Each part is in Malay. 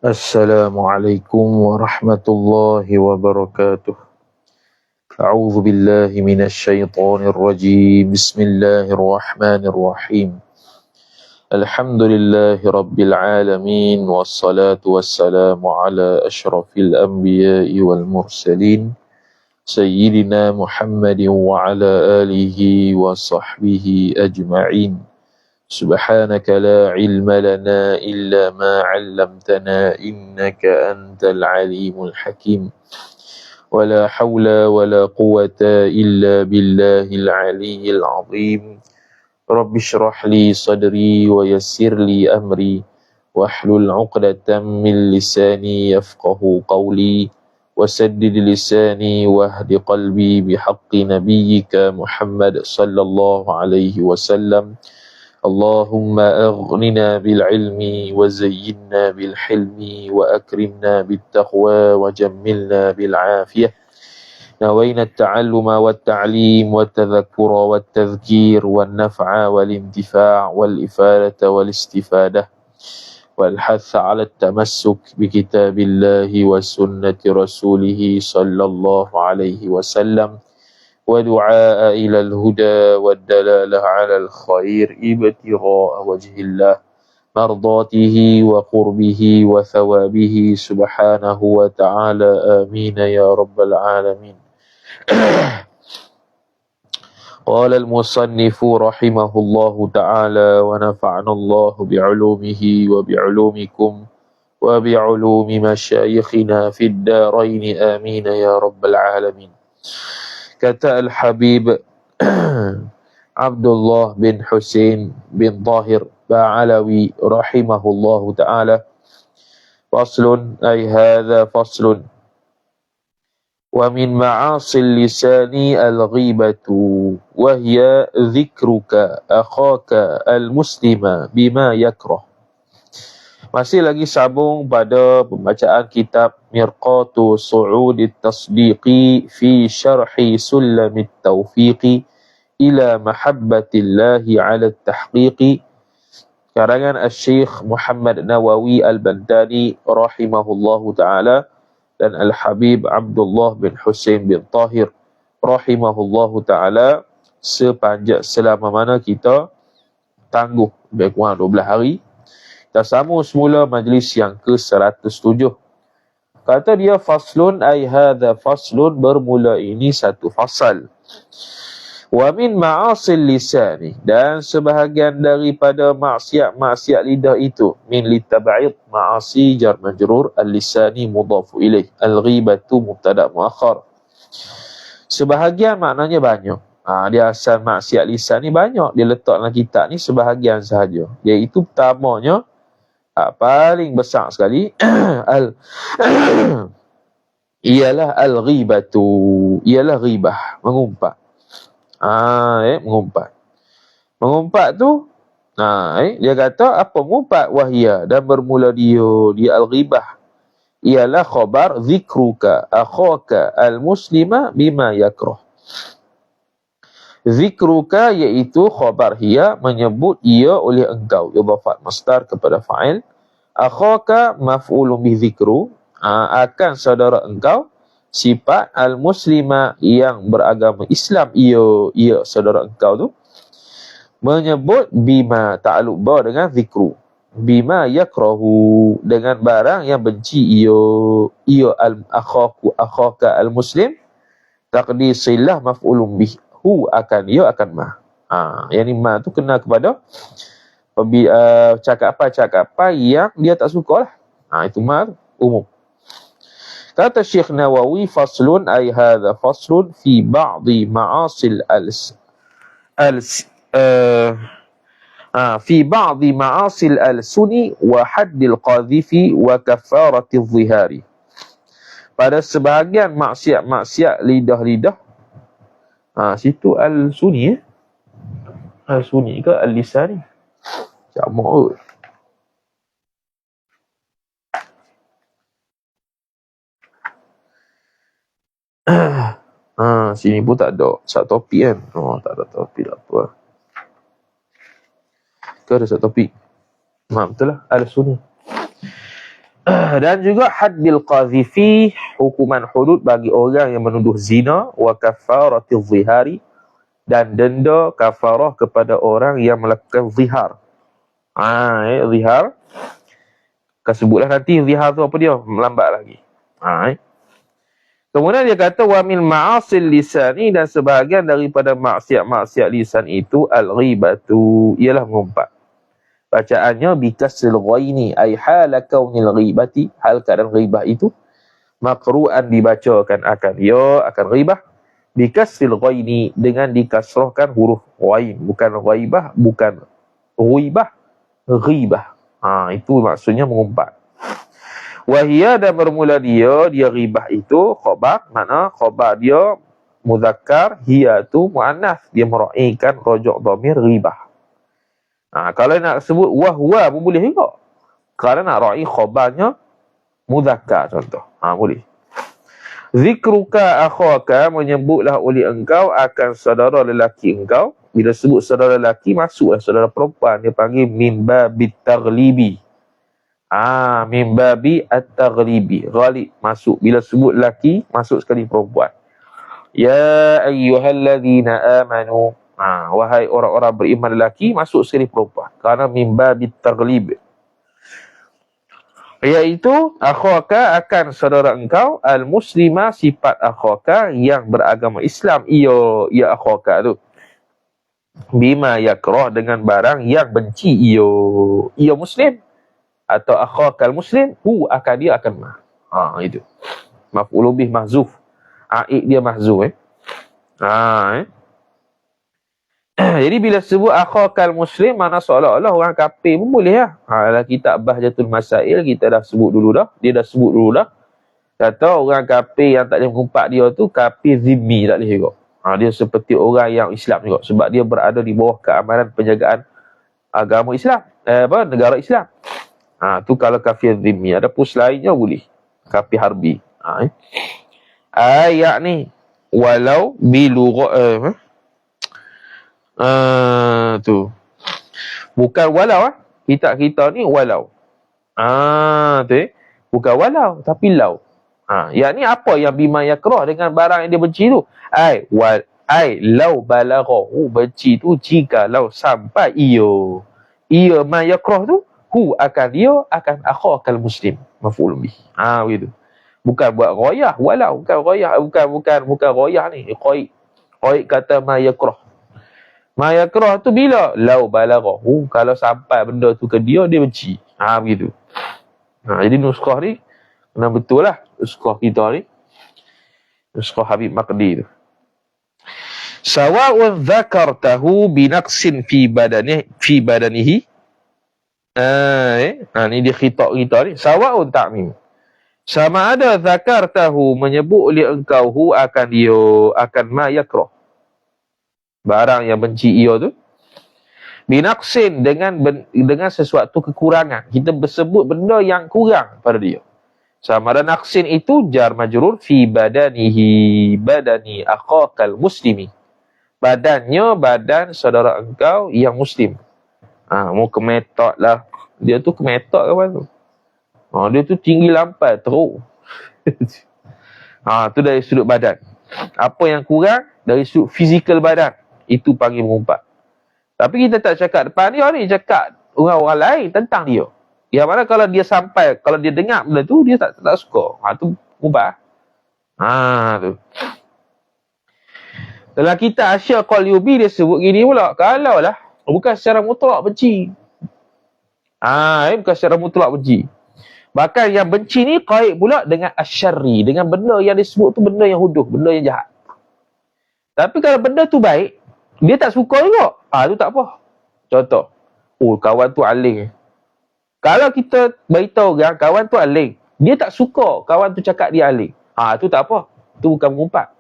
Assalamualaikum warahmatullahi wabarakatuh. A'udzu billahi minasy syaithanir rajim. Bismillahirrahmanirrahim. Alhamdulillahi rabbil alamin wassalatu wassalamu ala asyrafil anbiya'i wal mursalin sayyidina Muhammadin wa ala alihi wa sahbihi ajma'in. سبحانك لا علم لنا إلا ما علمتنا إنك أنت العليم الحكيم ولا حول ولا قوة إلا بالله العلي العظيم رب اشرح لي صدري ويسر لي أمري واحلل عقدة من لساني يفقه قولي وسدد لساني واهد قلبي بحق نبيك محمد صلى الله عليه وسلم اللهم أغننا بالعلم وزينا بالحلم وأكرمنا بالتقوى وجملنا بالعافية نوينا التعلم والتعليم والتذكر والتذكير والنفع والانتفاع والإفادة والاستفادة والحث على التمسك بكتاب الله وسنة رسوله صلى الله عليه وسلم ودعاء إلى الهدى والدلالة على الخير ابتغاء وجه الله مرضاته وقربه وثوابه سبحانه وتعالى آمين يا رب العالمين. قال المصنف رحمه الله تعالى ونفعنا الله بعلومه وبعلومكم وبعلوم مشايخنا في الدارين آمين يا رب العالمين. Kata Al-Habib Abdullah bin Husain bin Tahir Ba'alawi rahimahullahu ta'ala, faslun ay hadha faslun wa min ma'asil lisani al-ghibatu wa hiya dhikruka akhaka al-muslima bima yakrah. Masih lagi sambung pada pembacaan kitab Mirqatu Su'udit Tasdiqi fi Syarhi Sulamit Taufiqi ila Mahabbatillahi ala Tahqiqi, karangan Al-Syekh Muhammad Nawawi Al-Bandani rahimahullahu ta'ala dan Al-Habib Abdullah bin Husain bin Tahir rahimahullahu ta'ala, sepanjang selama mana kita tangguh lebih kurang 12 hari. Kita sambung semula majlis yang ke-107. Kata dia faslun ay hadha faslun, bermula ini satu fasal. Wa min ma'asil lisani, dan sebahagian daripada maksiat lidah itu, min litab'id ma'asi jar majrur, al-lisani mudhafu ilaih, al-ghibatu mubtada muakhar. Sebahagian maknanya banyak. Dia asal maksiat lisan ni banyak, dia letak dalam kitab ni sebahagian sahaja. Iaitu pertamanya paling besar sekali ialah al-ghibatu, ialah ghibah, mengumpat. Mengumpat tu dia kata apa mengumpat? Wahia, dan bermula dia al-ghibah ialah khabar zikruka akhaka al-muslima bima yakrah. Zikruka iaitu khabar hiya, menyebut ia oleh engkau, idhafat masdar kepada fa'il. Akhaka maf'ulun bi zikru, akan saudara engkau, sifat al-muslima yang beragama Islam, ia saudara engkau tu, menyebut bima, ta'alluq ba dengan zikru, bima yakrahu, dengan barang yang benci ia akhaka al-muslim, taqdir silah maf'ulun bih, hu akan ia akan ma. Yang ni ma tu kena kepada cakapan yang dia tak suka lah. Itu ma tu umum. Kata Syekh Nawawi, faslun ay hadha faslun fi ba'di ma'asil fi ba'di ma'asil al-suni wa haddil qadhifi wa kaffaratil zihari. Pada sebahagian maksiat lidah-lidah. Situ al-suni al-suni ke al-lisani? Sama kot. Sini pun tak ada satu topik kan? Tak ada topik, tak apa. Ke ada satu topik? Betul lah, al-suni. Dan juga haddil qazifi, hukuman hudud bagi orang yang menuduh zina, wa kafaratil zihari, dan denda kafarah kepada orang yang melakukan zihar. Zihar. Akan sebutlah nanti zihar tu apa dia, melambat lagi. Kemudian dia kata wa min ma'asil lisani, dan sebahagian daripada maksiat-maksiat lisan itu al-ghibatu, ialah mengumpat. Bacaannya bikasil ghaini ay hala kaunil ghibati, hal keadaan ghibah itu makru'an, dibacakan akan akan ghibah, bikasil ghaini, dengan dikasrahkan huruf ghain, bukan ghaibah, bukan ghibah, ghibah. Itu maksudnya mengumpat. Wahia, dan bermula dia ghibah itu khabar, mana khabar dia muzakkar, hiya tu muannas, dia meraihkan rujuk dhamir ghibah. Kalau nak sebut wahwa pun boleh juga. Kalau nak ra'i khabarnya muzakkar contoh. Boleh. Zikruka akhaka, menyebutlah oleh engkau akan saudara lelaki engkau. Bila sebut saudara lelaki, masuklah saudara perempuan. Dia panggil min babit taghlibi. Min babi at-taghlibi. Ghalib, masuk. Bila sebut lelaki, masuk sekali perempuan. Ya ayyuhalladzina amanu. Wahai orang-orang beriman lelaki, masuk sekali perempuan. Kerana min babit taghlib. Iaitu akhaka, akan saudara engkau, al-muslimah, sifat akhaka yang beragama Islam. Ia akhaka tu. Bima yakrah, dengan barang yang benci ia muslim. Atau akhaka al-muslim, akan dia akan itu. Maf'ul bih mahzuf. Aik dia mahzuf. Jadi bila sebut akhakal muslim, mana seolah-olah orang kafir pun boleh lah. Dalam kitab Bahjatul Masail, kita dah sebut dulu dah. Dia dah sebut dulu dah. Kata orang kafir yang tak boleh mengumpat dia tu, kafir zimmi, tak boleh juga. Dia seperti orang yang Islam juga. Sebab dia berada di bawah keamanan penjagaan agama Islam. Negara Islam. Tu kalau kafir zimmi. Ada pun lainnya boleh. Kafir harbi. Ayat ni. Walau bilugha... tu. Bukan walau kita ni walau. Tu bukan walau tapi lau. Yang ni apa yang bima yakrah, dengan barang yang dia benci tu. Lau balaghahu, benci tu jika lau sampai ia ma yakrah tu, akan dia akan akhakal muslim, maf'ul bih. Begitu. Bukan buat ghayah, walau bukan ghayah, bukan ghayah ni. Qaid kata ma yakrah. Ma yakrah tu bila? Lau balaghahu, kalau sampai benda tu ke dia benci. Begitu. Jadi nuskah ni kena betul lah. Nuskah kita ni. Nuskah Habib Maqdi tu. Sawa'un dzakartahu binaqsin fi badanihi. Ni dia khitab kita ni. Sawa'un ta'mim. Sama ada dzakartahu, menyebut oleh engkau akan ma yakrah, barang yang benci ia tu, binaqsin, dengan sesuatu kekurangan. Kita bersebut benda yang kurang pada dia. Sama ada naqsin itu jar majrur fi badanihi, badani akhakal muslimi, badannya badan saudara engkau yang muslim. Mau kemetot lah. Dia tu kemetot ke apa tu? Dia tu tinggi lampai teruk. Tu dari sudut badan. Apa yang kurang dari sudut fizikal badan, itu panggil mengumpat. Tapi kita tak cakap depan dia ni, cakap orang-orang lain tentang dia. Yang mana kalau dia sampai, kalau dia dengar benda tu, dia tak suka. Tu mengumpat. Tu. Dalam kitab Asya Qalyubi dia sebut gini pula. Kalau lah, bukan secara mutlak benci. Bukan secara mutlak benci. Bahkan yang benci ni kait pula dengan asyarri, dengan benda yang disebut tu benda yang huduh, benda yang jahat. Tapi kalau benda tu baik, dia tak suka juga. Tu tak apa. Contoh. Kawan tu aling. Kalau kita beritahu orang, kawan tu aling, dia tak suka kawan tu cakap dia aling. Tu tak apa. Tu bukan mengumpat.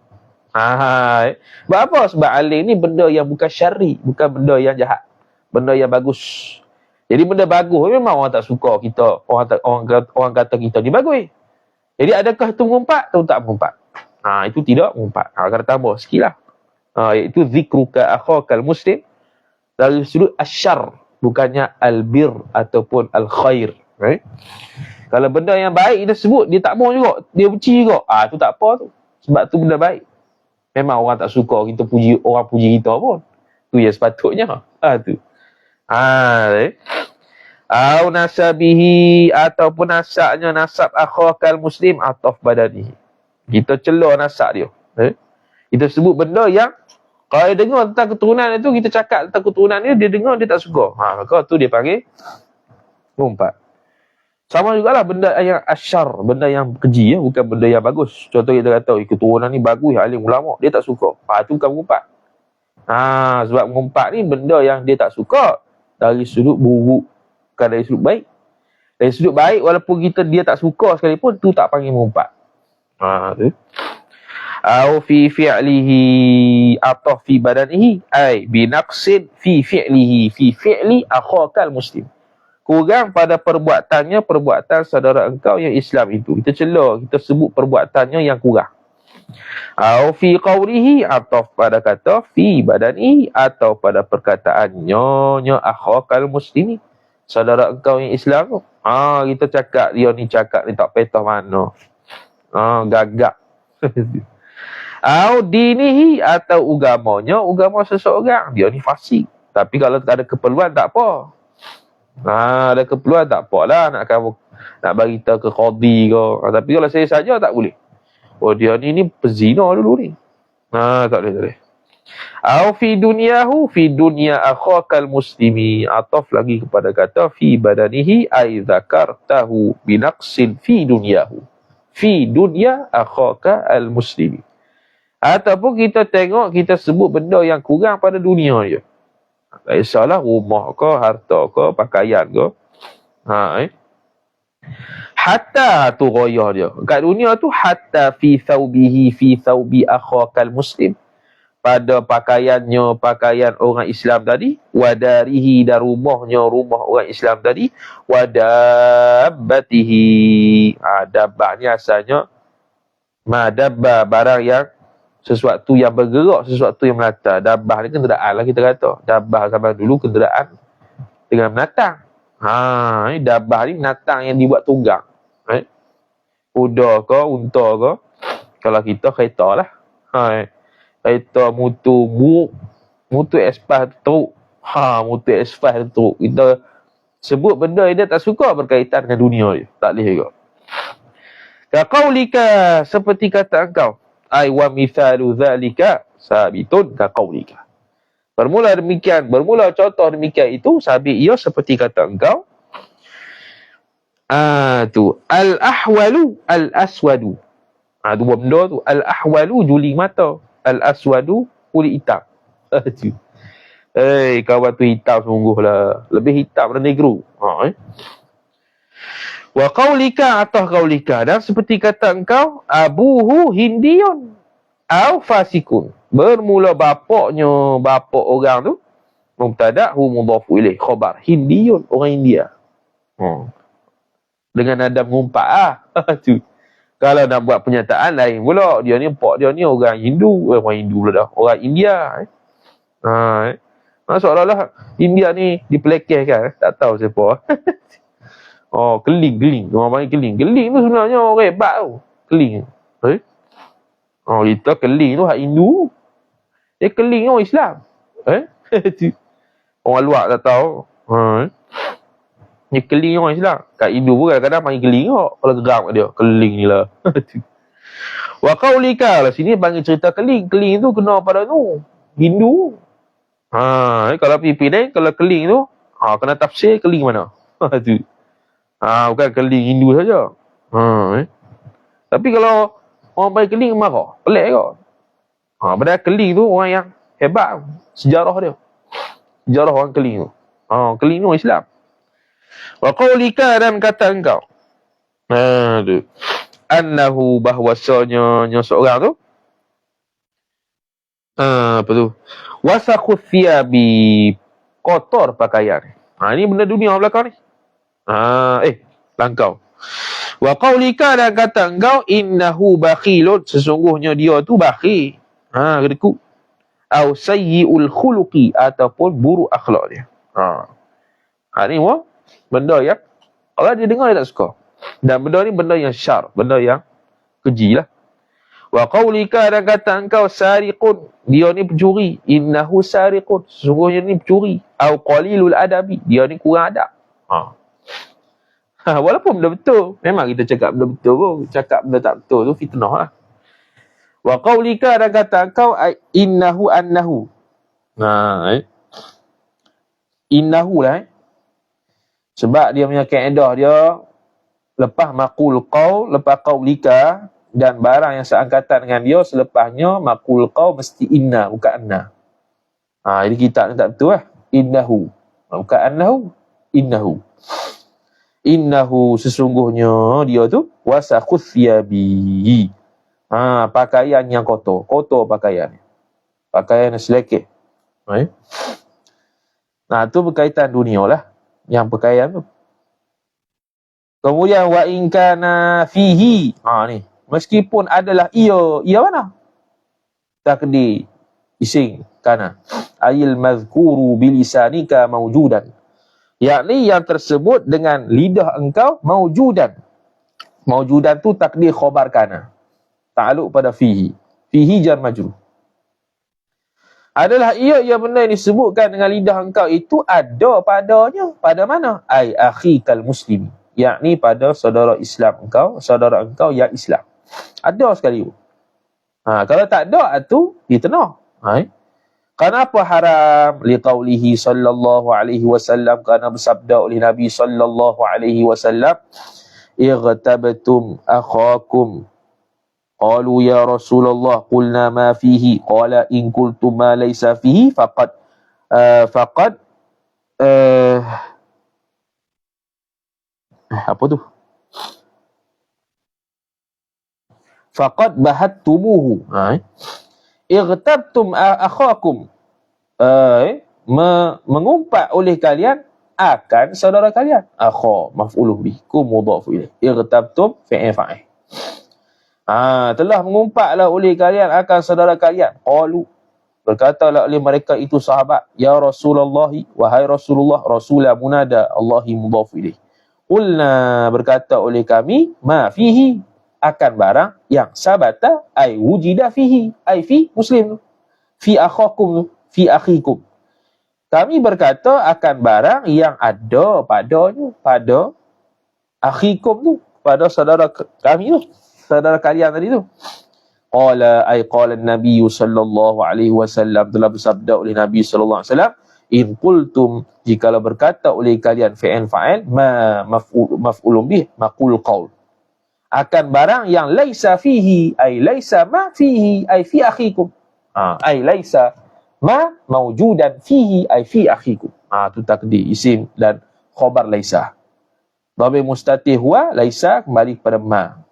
Sebab apa? Sebab aling ni benda yang bukan syarri, bukan benda yang jahat. Benda yang bagus. Jadi benda bagus memang orang tak suka kita. Orang kata kita ni bagus. Jadi adakah itu mengumpat atau tak mengumpat? Itu tidak mengumpat. Kena tambah sikit lah. Iaitu zikruka akhakal muslim dari sudut asyar, bukannya albir ataupun al-khair. Kalau benda yang baik kita sebut, dia tak mau juga, dia benci juga. Tu tak apa tu. Sebab tu benda baik. Memang orang tak suka kita puji, orang puji kita pun. Tu yang sepatutnya. Tu. Au nasabihi, ataupun nasabnya nasab akhakal muslim ataf badanihi. Kita celah nasab dia. Kita sebut benda yang kalau dia dengar tentang keturunan itu, kita cakap tentang keturunan dia dengar, dia tak suka. Maka tu dia panggil ngumpat. Sama jugalah benda yang asyar, benda yang keji, bukan benda yang bagus. Contoh kita kata, keturunan ni bagus, alim ulama, dia tak suka. Tu bukan mengumpat. Sebab mengumpat ni benda yang dia tak suka dari sudut buruk, bukan dari sudut baik. Dari sudut baik, walaupun dia tak suka sekalipun, tu tak panggil mengumpat. Tu. Au fi fi'lihi atau fi badanihi, ay binaqsid fi fi'lihi fi fi'li akhakal muslim. Kurang pada perbuatannya, perbuatan saudara engkau yang Islam itu. Kita celah, kita sebut perbuatannya yang kurang. Au fi qawlihi, atau pada kata fi badani, atau pada perkataannya nya akhakal muslimi, saudara engkau yang Islam tu. Kita cakap dia ni cakap ni tak petah mana. Gagap. Au dinihi, atau ugamanya, ugama seseorang. Dia ni fasik. Tapi kalau ada keperluan tak apa. Ada keperluan tak apalah nak bagi tahu ke qadi ke. Tapi kalau saya saja tak boleh. Dia ni pezina dulu ni. Tak boleh. Au fi dunyahu, fi dunya akhakal muslimi, ataf lagi kepada kata fi badanihi, ay zakartahu binaqsin fi dunyahu, fi dunya akhaka al muslimi. Ataupun kita tengok, kita sebut benda yang kurang pada dunia je. Tak kisahlah rumah ke, harta ke, pakaian ke. Hatta tu gaya dia. Kat dunia tu, hatta fi thawbihi fi thawbi akhakal muslim. Pada pakaiannya, pakaian orang Islam tadi. Wadarihi, dan rumahnya, rumah orang Islam tadi. Wadabbatihi. Dabbah ni asalnya madabba, barang yang sesuatu yang bergerak, sesuatu yang melata. Dabbah ni kenderaan lah kita kata. Dabbah zaman dulu kenderaan dengan menatang. Ni dabbah ni menatang yang dibuat tunggang. Kuda ke, unta ke. Kalau kita kereta lah. Kereta mutu espas teruk. Mutu espas teruk. Kita sebut benda yang dia tak suka berkaitan dengan dunia je. Tak boleh juga. Kaqaulika, seperti kata engkau. Ay wa mithalu dhalika sabitun kaqaulika. Bermula contoh demikian itu sabit ia seperti kata engkau. Tu al-ahwalu al-aswadu. Dua benda tu. Al-ahwalu juling mata, al-aswadu kulit hitam. Kawan tu hitam sungguhlah. Lebih hitam daripada negro. Wa qaulika, atau qaulika, dan seperti kata engkau, abuhu hindiyun au fasikun. Bermula bapak orang tu mubtada hu mudhafu ilaih, khabar hindiyun, orang India. Dengan nada mengumpat tu. Kalau nak buat pernyataan lain pula, dia ni orang Hindu, pula dah, orang India. Seolah-olah India ni dipelekehkan, tak tahu siapa. Keling. Orang panggil keling. Keling tu sebenarnya orang hebat tu. Keling. Kita keling tu hak Hindu. Keling orang Islam. Orang luar tak tahu. Ni keling orang Islam. Kat Hindu pun kadang-kadang panggil keling kok. Kalau geram kat dia. Keling ni lah. Wa qaulika, lah sini panggil cerita keling. Keling tu kena pada tu Hindu. Kalau pergi Penang, kalau keling tu kena tafsir keling mana. Tu. Bukan keling Hindu saja. Tapi kalau orang panggil keling marah, pelik kot. Padahal keling tu orang yang hebat. Sejarah dia. Sejarah orang keling tu. Keling tu Islam. Wa qaulika, dan kata engkau. Tu. Annahu, bahwasanya seorang tu. Apa tu? Wasakhu thiyabi, kotor pakaian. Ini benda dunia belakang ni. Langkau. Wa qaulika, dan kata engkau, innahu bakhilun, sesungguhnya dia tu bakhil. Kedekut. Au sayyi'ul khuluqi, ataupun buruk akhlak dia. Ni benda yang kalau dia dengar dia tak suka. Dan benda ni benda yang syar, benda yang keji lah. Wa qaulika, dan kata engkau sariqun, dia ni pencuri, innahu sariqun, sesungguhnya ni pencuri, au qalilul adabi, dia ni kurang adab. Walaupun benda betul, memang kita cakap benda betul pun, cakap benda tak betul tu fitnah lah. Wa qaulika, dan kata engkau innahu annahu, innahu lah sebab dia punya kaedah dia lepas maqul qaul, lepas qaulika, dan barang yang seangkatan dengan dia selepasnya maqul qaul mesti inna, bukan anna. Jadi kitab ni tak betul lah. Innahu, bukan annahu, innahu. Innahu, sesungguhnya dia tu wasakhus thiyabi. Pakaian yang kotor, kotor pakaian. Pakaian yang selekeh. Tu berkaitan dunia lah, yang pakaian tu. Kemudian wa in kana fihi, ni meskipun adalah ia mana? Takdir ising kana ayil mazkuru bilisanika mawjudan, yakni yang tersebut dengan lidah engkau mawjudan. Mawjudan tu takdir khabar kana, ta'alluq pada fihi. Fihi jar majrur. Adalah ia benda yang disebutkan dengan lidah engkau itu ada padanya. Pada mana? Ai akhikal muslim, yakni pada saudara Islam engkau, saudara engkau yang Islam. Ada sekali. Kalau tak ada tu fitnah. Kenapa haram? Liqaulihi sallallahu alaihi wasallam, kerana bersabda oleh Nabi sallallahu alaihi wasallam, igtabtum akhakum. Qalu ya Rasulullah, qulna ma fihi, qala in qultum ma laysa fihi faqad apa tu? Faqad bahattumuhu. Igtabtum akhakum, mengumpat oleh kalian akan saudara kalian. Akha maf'ulun bih, kum mudhaf ilaih. Igtabtum fa'il. Telah mengumpatlah oleh kalian akan saudara kalian. Qalu, berkatalah oleh mereka itu sahabat, ya Rasulullah, wahai Rasulullah, Rasulah munada, Allahi mudhaf ilaih. Qulna, berkata oleh kami, ma fihi, akan barang yang sabata, ay wujida fihi, ay fi muslim, fi akhakum, fi akhikum. Kami berkata akan barang yang ada padanya, pada akhikum tu, pada saudara kami tu, saudara kalian tadi tu. Qala Nabi sallallahu alaihi wasallam, telah bersabda oleh Nabi sallallahu alaihi wasallam, in qultum, jikalau berkata oleh kalian fa'il ma maf'ulun bih maqul qaul, akan barang yang laisa fihi, ay laisa ma fihi, ay fi akhikum. Ay laisa ma mawjudan fihi, ay fi akhikum. Tu takdir isim dan khabar laisa. Dhamir mustatih huwa, laisa kembali kepada ma.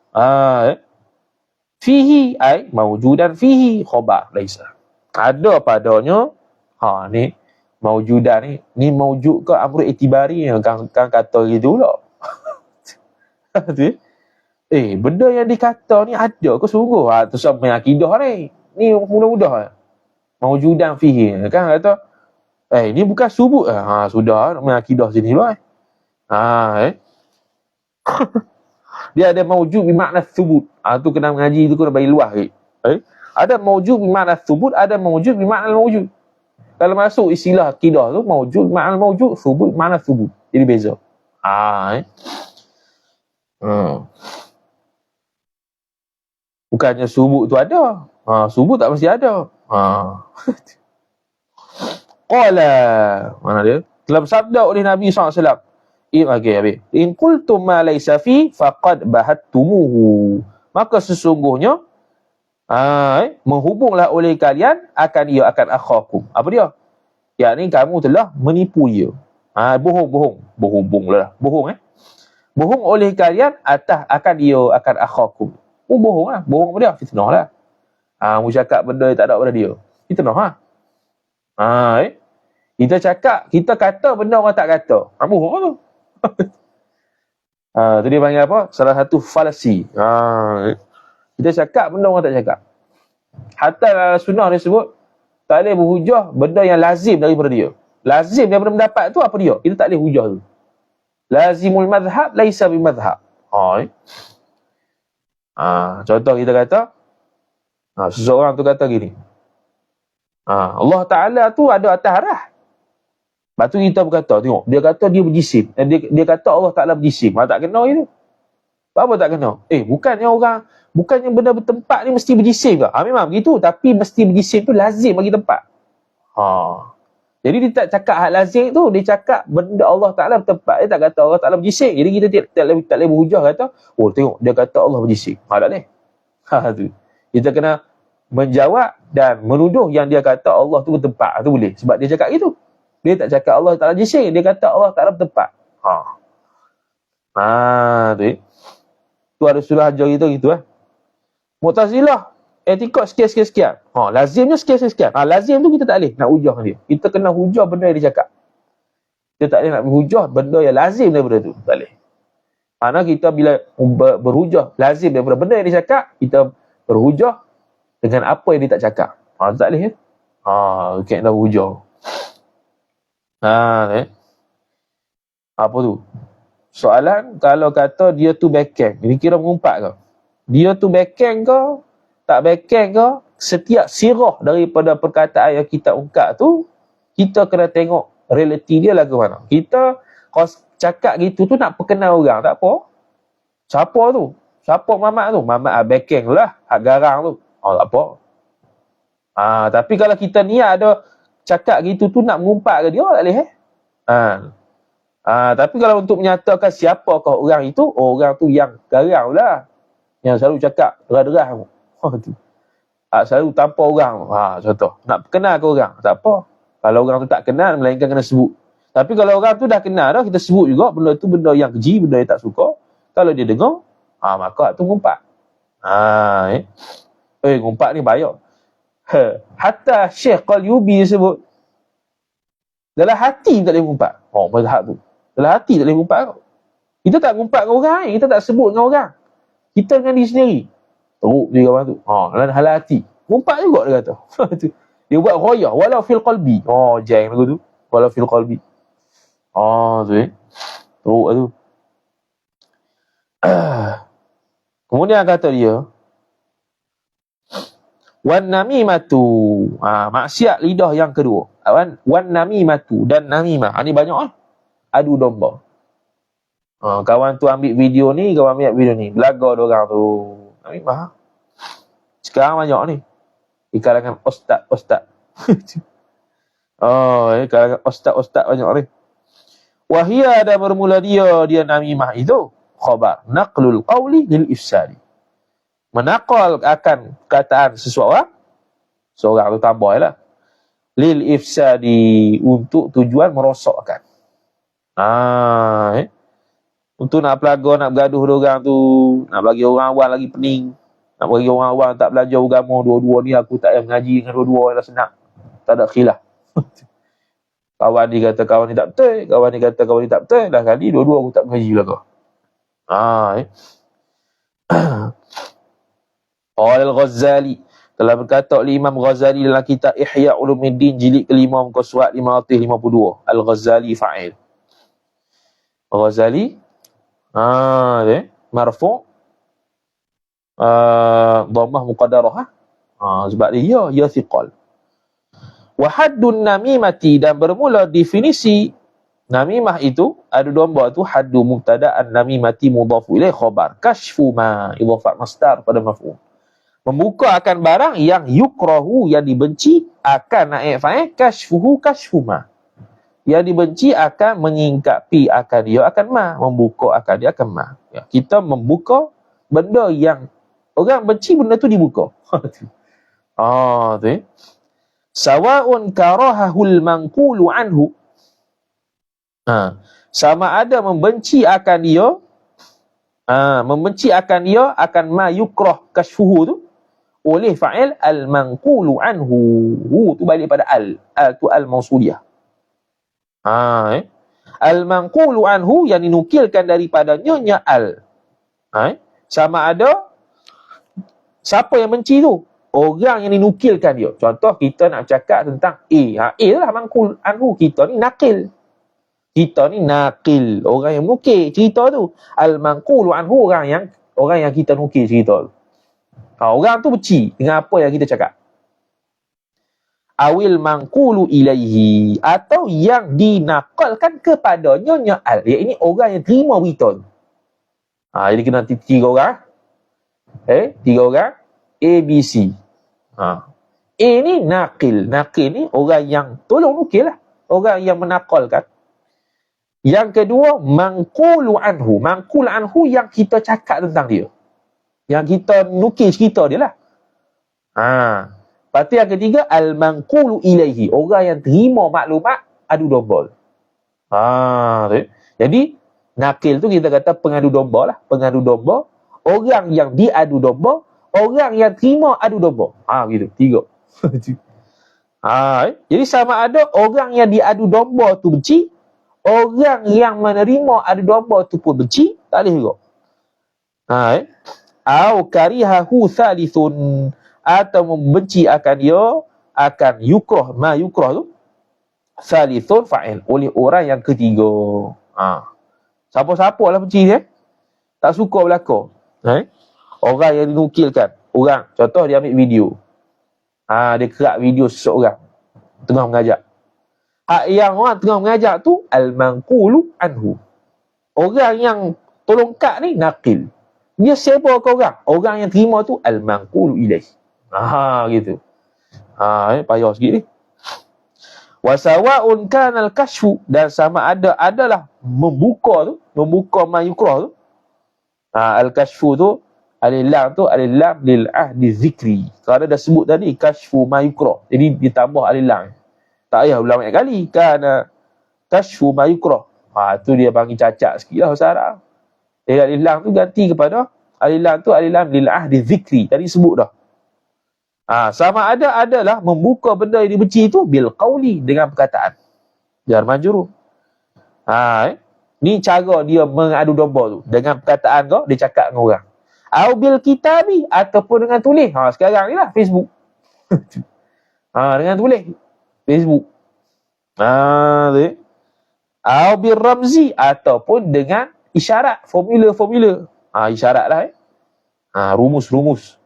Fihi ay mawjudan fihi, khabar laisa. Ada padanya. Ni mawjudan ni mawjud ke amru itibari, kan kata gitu pula. Benda yang dikata ni ada ke sungguh? Tu sama akidah ni. Ni mudah-mudah. Mawjudan fihi. Kan kata, ni bukan subut. Sudah, nak akidah sini pula. Dia ada mawjud bermakna subut. Tu kena mengaji tu, kena bagi luah. Ada mawjud bermakna subut, ada mawjud bermakna mawjud. Kalau masuk istilah akidah tu, mawjud bermakna mawjud, subut bermakna subut. Jadi beza. Bukannya subut tu ada. Subut tak mesti ada. Qala, mana dia? Telah bersabda oleh Nabi SAW. In qultum ma laysa fi faqad bahattumuhu. Maka sesungguhnya menghubunglah oleh kalian akan ia, akan akhakum. Apa dia? Yakni kamu telah menipu dia. Bohong. Bohong oleh kalian atas akan ia, akan akhakum. Bohong lah. Bohong apa dia? Fitnah lah. Mu cakap benda yang tak ada pada dia. Fitnah lah. Kita cakap, kita kata benda orang tak kata. Bohong tu. Tu dia panggil apa? Salah satu falasi. Kita cakap benda orang tak cakap. Hatta dalam sunnah dia sebut, tak boleh berhujah benda yang lazim daripada dia. Lazim daripada pendapat tu apa dia? Kita tak boleh hujah tu. Lazimul madhab laisa bimadhab. Contoh kita kata, seseorang tu kata gini, Allah Ta'ala tu ada atas arah. Lepas tu kita berkata, tengok, dia kata dia berjisim. Dia kata Allah Ta'ala berjisim. Tak kena itu. Apa tak kena? Bukannya benda bertempat ni mesti berjisim ke? Memang begitu, tapi mesti berjisim tu lazim bagi tempat. Jadi dia tak cakap hal lazim tu, dia cakap benda Allah Ta'ala bertempat. Dia tak kata Allah Ta'ala berjisim. Jadi kita tak boleh berhujah kata, tengok, dia kata Allah berjisim. Tak boleh. Tu. Kita kena menjawab dan menuduh yang dia kata Allah tu bertempat. Tu boleh. Sebab dia cakap gitu. Dia tak cakap Allah Ta'ala jisim. Dia kata Allah Ta'ala bertempat. Tu. Tu ada surah ajar kita gitu. Mu'tazilah etikot sekian. Lazimnya sekian. Lazim tu kita tak boleh nak hujah dia. Kita kena hujah benda yang dia cakap. Kita tak boleh nak hujah benda yang lazim daripada tu. Tak boleh. Mana kita bila berhujah lazim daripada benda yang dia cakap, kita berhujah dengan apa yang dia tak cakap. Tak boleh. Kita nak hujah. Apa tu? Soalan, kalau kata dia tu backhand, ini kira mengumpat ke? Dia tu backhand ke? Tak backhand ke? Setiap sirah daripada perkataan yang kita ungkap tu, kita kena tengok realiti dia lagu mana. Kita kalau cakap gitu tu nak perkenal orang, tak apa. Siapa tu? Siapa Mamat tu? Mamat backhand lah, hak garang tu. Tak apa. Tapi kalau kita niat ada cakap gitu tu nak mengumpat ke dia, tak boleh tapi kalau untuk menyatakan siapakah orang itu, orang tu yang garang lah, yang selalu cakap derah-derah tu. Selalu tanpa orang. Contoh, nak kenal ke orang, tak apa. Kalau orang tu tak kenal, melainkan kena sebut. Tapi kalau orang tu dah kenal dah, kita sebut juga benda tu benda yang keji, benda yang tak suka. Kalau dia dengar, maka tu ngumpat. Ngumpat ni bayar. Hatta Syekh Qalyubi sebut, dalam hati tak boleh ngumpat. Mazhab tu. Dalam hati tak boleh ngumpat kau. Kita tak ngumpat dengan orang, kita tak sebut dengan orang. Kita dengan diri sendiri. Teruk dia kawan tu. Dalam hal hati. Ngumpat juga dia kata. Dia buat royah. Walau fil qalbi. Jang lagu tu. Walau fil qalbi. Tu teruk tu. Kemudian kata dia, wan namimatu. Maksiat lidah yang kedua. Wan namimatu dan namimah. Ini banyak adu domba. Kawan tu ambil video ni, kawan ambil video ni. Belaga diorang tu. Namimah. Sekarang banyak ni. Di kalangan ustaz. Kalangan ustaz banyak ni. Wahia ada bermula dia namimah itu. Khabar. Naqlul qawli lil ifsadi. Menakal akan perkataan seseorang. Seorang tu tambah lah. Lil ifsadi. Untuk tujuan merosakkan. Untuk nak pelaga, nak bergaduh diorang tu, nak bagi orang awam lagi pening, nak bagi orang awam tak belajar agama, dua-dua ni aku tak payah mengaji dengan dua-dua dah senang, tak ada khilaf. Kawan ni kata kawan ni tak betul, kawan ni kata kawan ni tak betul, dah kali dua-dua aku tak mengaji belaka. Al-Ghazali telah berkata oleh Imam Ghazali dalam kitab Ihya Ulumuddin jilid kelima muka surat 552. Al-Ghazali fa'il. Ghazali marfu' dhammah muqaddarah sebab dia thiqal. Wa haddun namimati dan bermula definisi namimah itu adu domba tu haddu mubtada'an namimati mudhafu ilaih khabar kashfu ma idhafat masdar pada maf'ul. Membuka akan barang yang yukrahu yang dibenci akan naik fa'il kashfuhu kashfu ma. Yang dibenci akan menyingkapi akan dia akan ma, membuka akan dia akan ma. Kita membuka benda yang orang benci, benda tu dibuka. Tu. Sawa'un karahahul manqulu anhu. Sama ada membenci akan dia, membenci akan dia akan ma yukrah kashfuhu tu oleh fa'il al-manqulu anhu. Tu balik pada al tu al-mausuliyah. Al-manqulu anhu yang dinukilkan daripadanya al. Sama ada siapa yang benci tu? Orang yang dinukilkan dia. Contoh kita nak cakap tentang A. A lah manqul anhu, kita ni nakil. Kita ni naqil, orang yang nukil cerita tu. Al-manqulu anhu, orang yang kita nukil cerita tu. Orang tu benci dengan apa yang kita cakap. Awil manqulu ilaihi, atau yang dinakalkan kepadanya nya'al. Ya, ini orang yang terima berita tu. Jadi kena tiga orang. Tiga orang. A, B, C. A ni naqil. Naqil ni orang yang tolong nukil lah. Orang yang menakalkan. Yang kedua, manqulu anhu. Manqul anhu yang kita cakap tentang dia. Yang kita nukil cerita dia lah. Lepas tu yang ketiga, al-manqulu ilaihi. Orang yang terima maklumat adu domba. Jadi, nakil tu kita kata pengadu domba lah. Pengadu domba. Orang yang diadu domba. Orang yang terima adu domba. Gitu. Tiga. Jadi sama ada orang yang diadu domba tu benci. Orang yang menerima adu domba tu pun benci. Tak boleh juga. Au karihahu thalithun, atau membenci akan dia, akan yukrah, ma yukrah tu thalithun fa'il, oleh orang yang ketiga. Siapa-siapa lah benci dia, tak suka belakang. Orang yang dinukilkan, orang, contoh dia ambil video, dia kerak video seseorang tengah mengajak. Yang orang tengah mengajak tu al-manqulu anhu. Orang yang tolong kat ni naqil. Dia siapa ke orang? Orang yang terima tu al-manqulu ilaih. Gitu. Payah sikit ni. Wa sawa'un kana al-kashfu, dan sama ada adalah membuka ma yukrah tu. Al-kashfu tu alif lam lil ahdi zikri. Kalau dah sebut tadi kashfu ma yukrah, jadi ditambah alif lam. Tak payah ulang banyak kali. Kana kashfu ma yukrah. Tu dia panggil cacat sikitlah bahasa Arab. Alif lam tu ganti kepada alif lam lil ahdi zikri. Tadi sebut dah. Sama ada adalah membuka benda yang dibenci itu bil qauli, dengan perkataan. Jar majrur. Ni cara dia mengadu domba tu. Dengan perkataan kau, dia cakap dengan orang. Au bil kitabi, ataupun dengan tulis. Sekarang ni lah Facebook. Dengan tulis Facebook. Au bil ramzi, ataupun dengan isyarat, formula-formula. Isyarat lah. Rumus-rumus.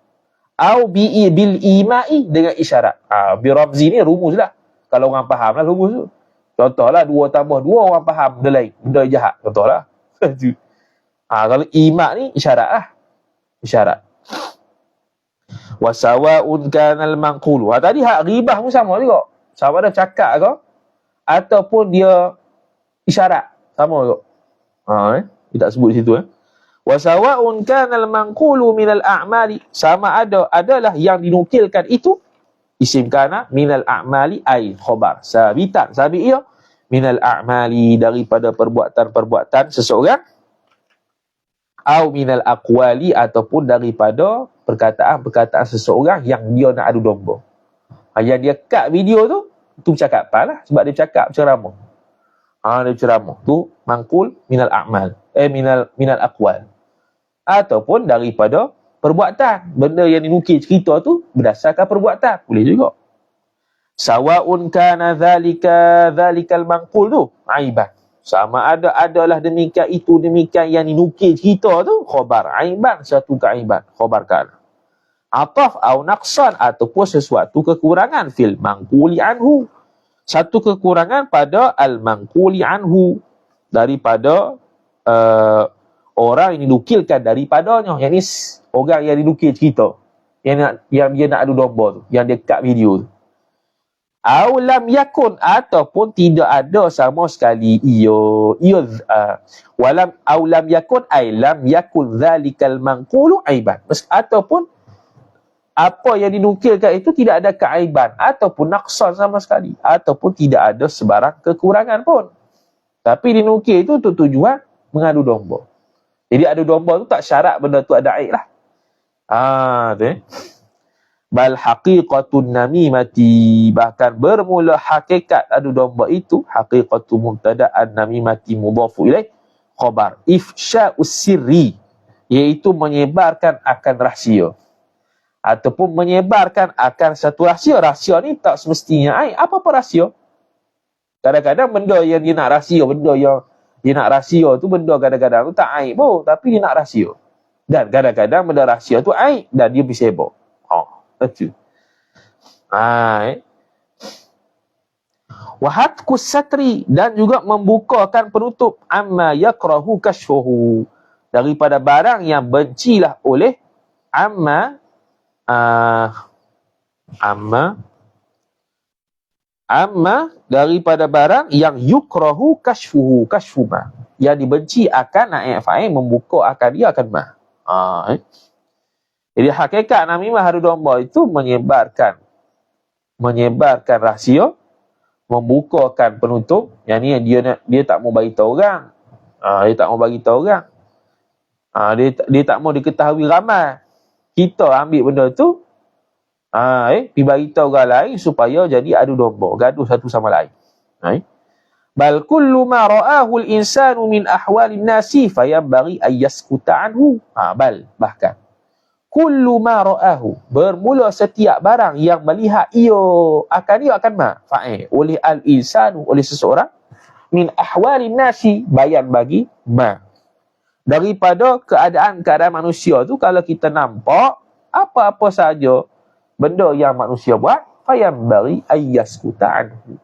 Au bil imai, dengan isyarat. Bil ramzi ni rumus lah. Kalau orang faham lah rumus tu. Contohlah 2 tambah 2, orang faham benda lain, benda jahat. Contohlah. Kalau imak ni isyarat lah. Isyarat. Wasawa'un kanal manqulu. Tadi hak ribah pun sama juga. Sama ada cakap ke, ataupun dia isyarat. Sama juga. Dia tak sebut di situ. Wasawa'un kanal manqulu minal a'mali. Sama ada adalah yang dinukilkan itu isim kana minal a'mali ay khabar sabitan, sabit ia minal a'mali, daripada perbuatan-perbuatan seseorang, au minal aqwali, ataupun daripada perkataan-perkataan seseorang yang dia nak adu domba. Yang dia kat video tu percakapan lah, sebab dia cakap ceramah. Dia ceramah tu mangkul minal a'mal, minal aqwal, ataupun daripada perbuatan. Benda yang dinukil cerita tu berdasarkan perbuatan. Boleh juga. Sawa'un kana dhalikal manqul tu aiban. Sama ada adalah demikian itu, demikian yang dinukil cerita tu khabar aiban, satu keaiban, khabar kana. Ataf au naqsan, ataupun sesuatu kekurangan fil manquli anhu. Satu kekurangan pada al-manquli anhu, daripada orang yang dinukilkan daripadanya. Yang ni orang yang dinukil cerita, yang dia nak adu domba tu, yang dia kat video tu. Au lam yakun, ataupun tidak ada sama sekali walam au lam yakun ay lam yakun dzalikal manqulu aiban. Ataupun apa yang dinukilkan itu tidak ada keaiban, ataupun naqsan sama sekali, ataupun tidak ada sebarang kekurangan pun. Tapi dinukil itu untuk tujuan mengadu domba. Jadi adu domba tu tak syarat benda tu ada aib lah. Bal haqiqatun namimati, bahkan bermula hakikat adu domba itu, haqiqatu mubtada'an namimati mudhafu ilaih khabar ifsya'us sirri, iaitu menyebarkan akan rahsia, ataupun menyebarkan akan satu rahsia. Rahsia ni tak semestinya aib. Apa rahsia? Kadang-kadang benda yang dia nak rahsia, benda yang dia nak rahsia tu, benda kadang-kadang tu tak aib pun, tapi dia nak rahsia. Dan kadang-kadang benda rahsia tu aib dan dia bersebab. Itu. Wahatkus satri, dan juga membukakan penutup amma yakrahu kashfuhu, daripada barang yang bencilah oleh amma daripada barang yang yukrahu kashfuhu, kashfuma, yang dibenci akan naik fa'il, membuka akan dia akan ma. Jadi hakikat Nabi Mahru domba itu menyebarkan rahsia, membukakan penutup. Yang ni dia tak mau bagi tahu orang. Dia tak mau bagi tahu orang. Dia tak mau diketahui ramai. Kita ambil benda tu, dibagi tahu orang lain supaya jadi adu domba, gaduh satu sama lain. Bal kullu ma ra'ahu al-insanu min ahwalin nasi fayanbaghi an yaskuta anhu. Bahkan kullu ma ra'ahu, bermula setiap barang yang melihat ia akan fa'il oleh al-insanu, oleh seseorang, min ahwalin nasi, bayan bagi ma, daripada keadaan manusia tu. Kalau kita nampak apa-apa saja benda yang manusia buat, fayanbaghi an yaskuta anhu,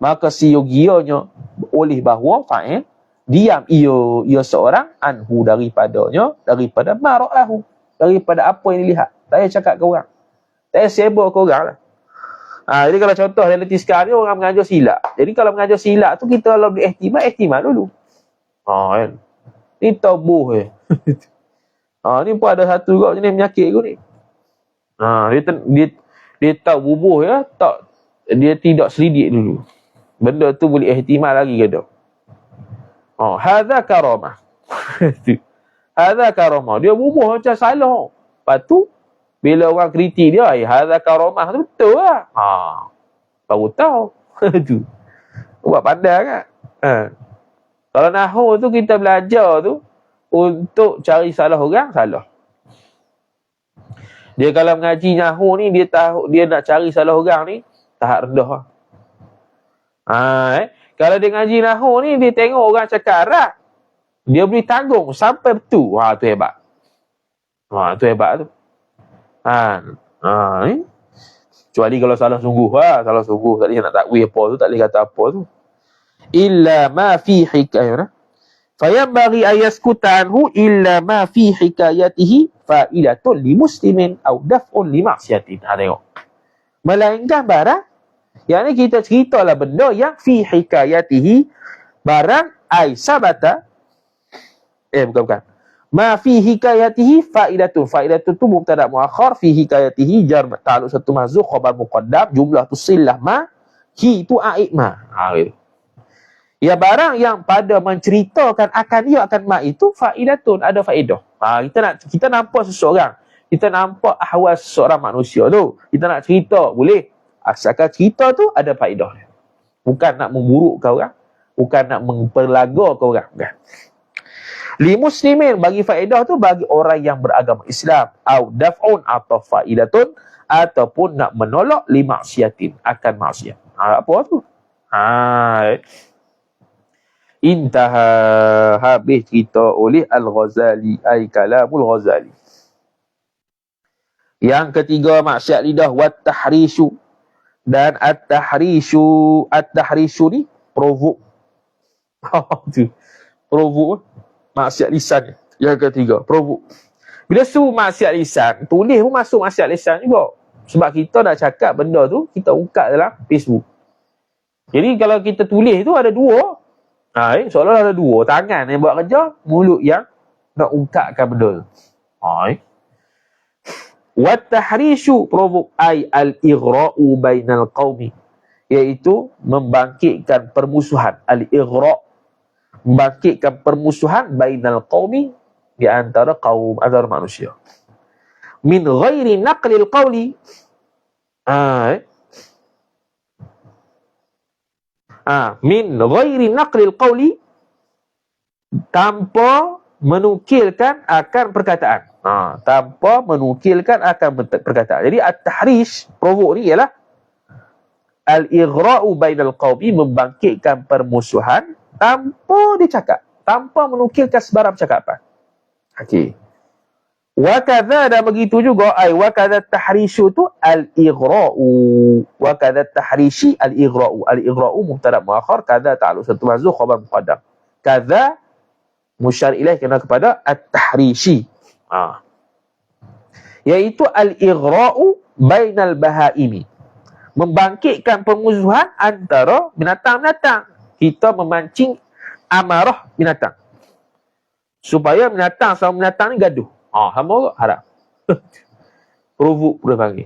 maka siogianya oleh bahawa fa'il diam ia seorang, anhu daripadanya, daripada ma ra'ahu, daripada apa yang dilihat. Tak payah cakap ke orang, tak payah sibuk ke orang lah. Jadi kalau contoh realiti sekarang ni, orang mengajar silap. Jadi kalau mengajar silap tu, kita kalau boleh ihtimal dulu. Kan? Ni tabuh ni pun ada satu juga jenis penyakit aku ni. Dia tahu bubuh tak, dia tidak selidik dulu. Benda tu boleh ihtimal lagi ke tak? Hadza karamah. Hadza karamah. Dia bubuh macam salah. Lepas tu bila orang kritik dia, hadza karamah tu betul lah. Baru tahu. Tu. Buat pandai kan? Kalau nahwu tu kita belajar tu untuk cari salah orang, salah. Dia kalau mengaji nahwu ni, dia tahu dia nak cari salah orang ni, tahap rendah. Kalau dia ngaji nahwu ni, dia tengok orang cakap Arab, dia boleh tanggung sampai betul. Tu hebat. Tu hebat tu. Kecuali kalau salah sungguh. Salah sungguh. Tak boleh nak takwil apa tu, tak boleh kata apa tu. Illa ma fi hikayah. Fayanbaghi ayaskuta anhu illa ma fi hikayatihi fa'ilatun li muslimin au daf'un li maksiatin. Tengok. Melainkan barang, yang ni kita ceritalah benda yang fi hikayatihi, barang ay sabata, bukan. Ma fi hikayatihi fa'idatun. Fa'idatun tu mubtada muakhar, fi hikayatihi jar ta'alluq satu mahzuf, khabar muqaddam, jumlah tu sillah ma, hi tu a'id ma. Gitu. Ya, barang yang pada menceritakan akan dia akan ma itu fa'idatun, ada faedah. Kita nampak seseorang, kita nampak ahwal seseorang manusia tu, kita nak cerita, boleh. Asalkan cerita tu ada faedah. Bukan nak memburukkan orang, bukan nak memperlagakan orang, bukan. Li muslimin, bagi faedah tu bagi orang yang beragama Islam, au daf'un atau fa'idatun, ataupun nak menolak li maksiatin, akan maksiat. Apa tu? Intaha, habis cerita oleh Al-Ghazali, ay kalamul Ghazali. Yang ketiga, maksiat lidah, wat tahrishu. Dan at-tahrishu ni provok. Provok, maksiat lisan. Yang ketiga, provok. Bila suruh maksiat lisan, tulis pun masuk maksiat lisan juga. Sebab kita nak cakap benda tu, kita ungkap dalam Facebook. Jadi kalau kita tulis tu ada dua. Seolah-olah ada dua. Tangan yang buat kerja, mulut yang nak ungkapkan benda tu. Wat tahrishu, provok, ay al-ighra'u bainal qaumi, iaitu membangkitkan permusuhan. Al-ighra', membangkitkan permusuhan bainal qaumi, di antara kaum, antara manusia. Min ghairi naqlil qawli, min ghairi naqlil qawli, tanpa menukilkan akan perkataan. Tanpa menukilkan akan perkataan. Jadi at-tahrish, provok ni ialah al-ighra'u bainal qaumi, membangkitkan permusuhan tanpa dia cakap, tanpa menukilkan sebarang percakapan. Okey. Wa kadza, dan begitu juga wa kadza tahrisyu tu al-ighra'u, wa kadza tahrishi al-ighra'u. Al-ighra'u mubtada muakhar, kadza ta'alluq satu mahzuf khabar muqaddam. Kadza musyar ilaih kena kepada at-tahrishi. Iaitu al-ighra'u bainal bahaimi, membangkitkan permusuhan antara binatang-binatang. Kita memancing amarah binatang supaya binatang sama binatang ni gaduh. Sama ke? Haram. Provok boleh panggil.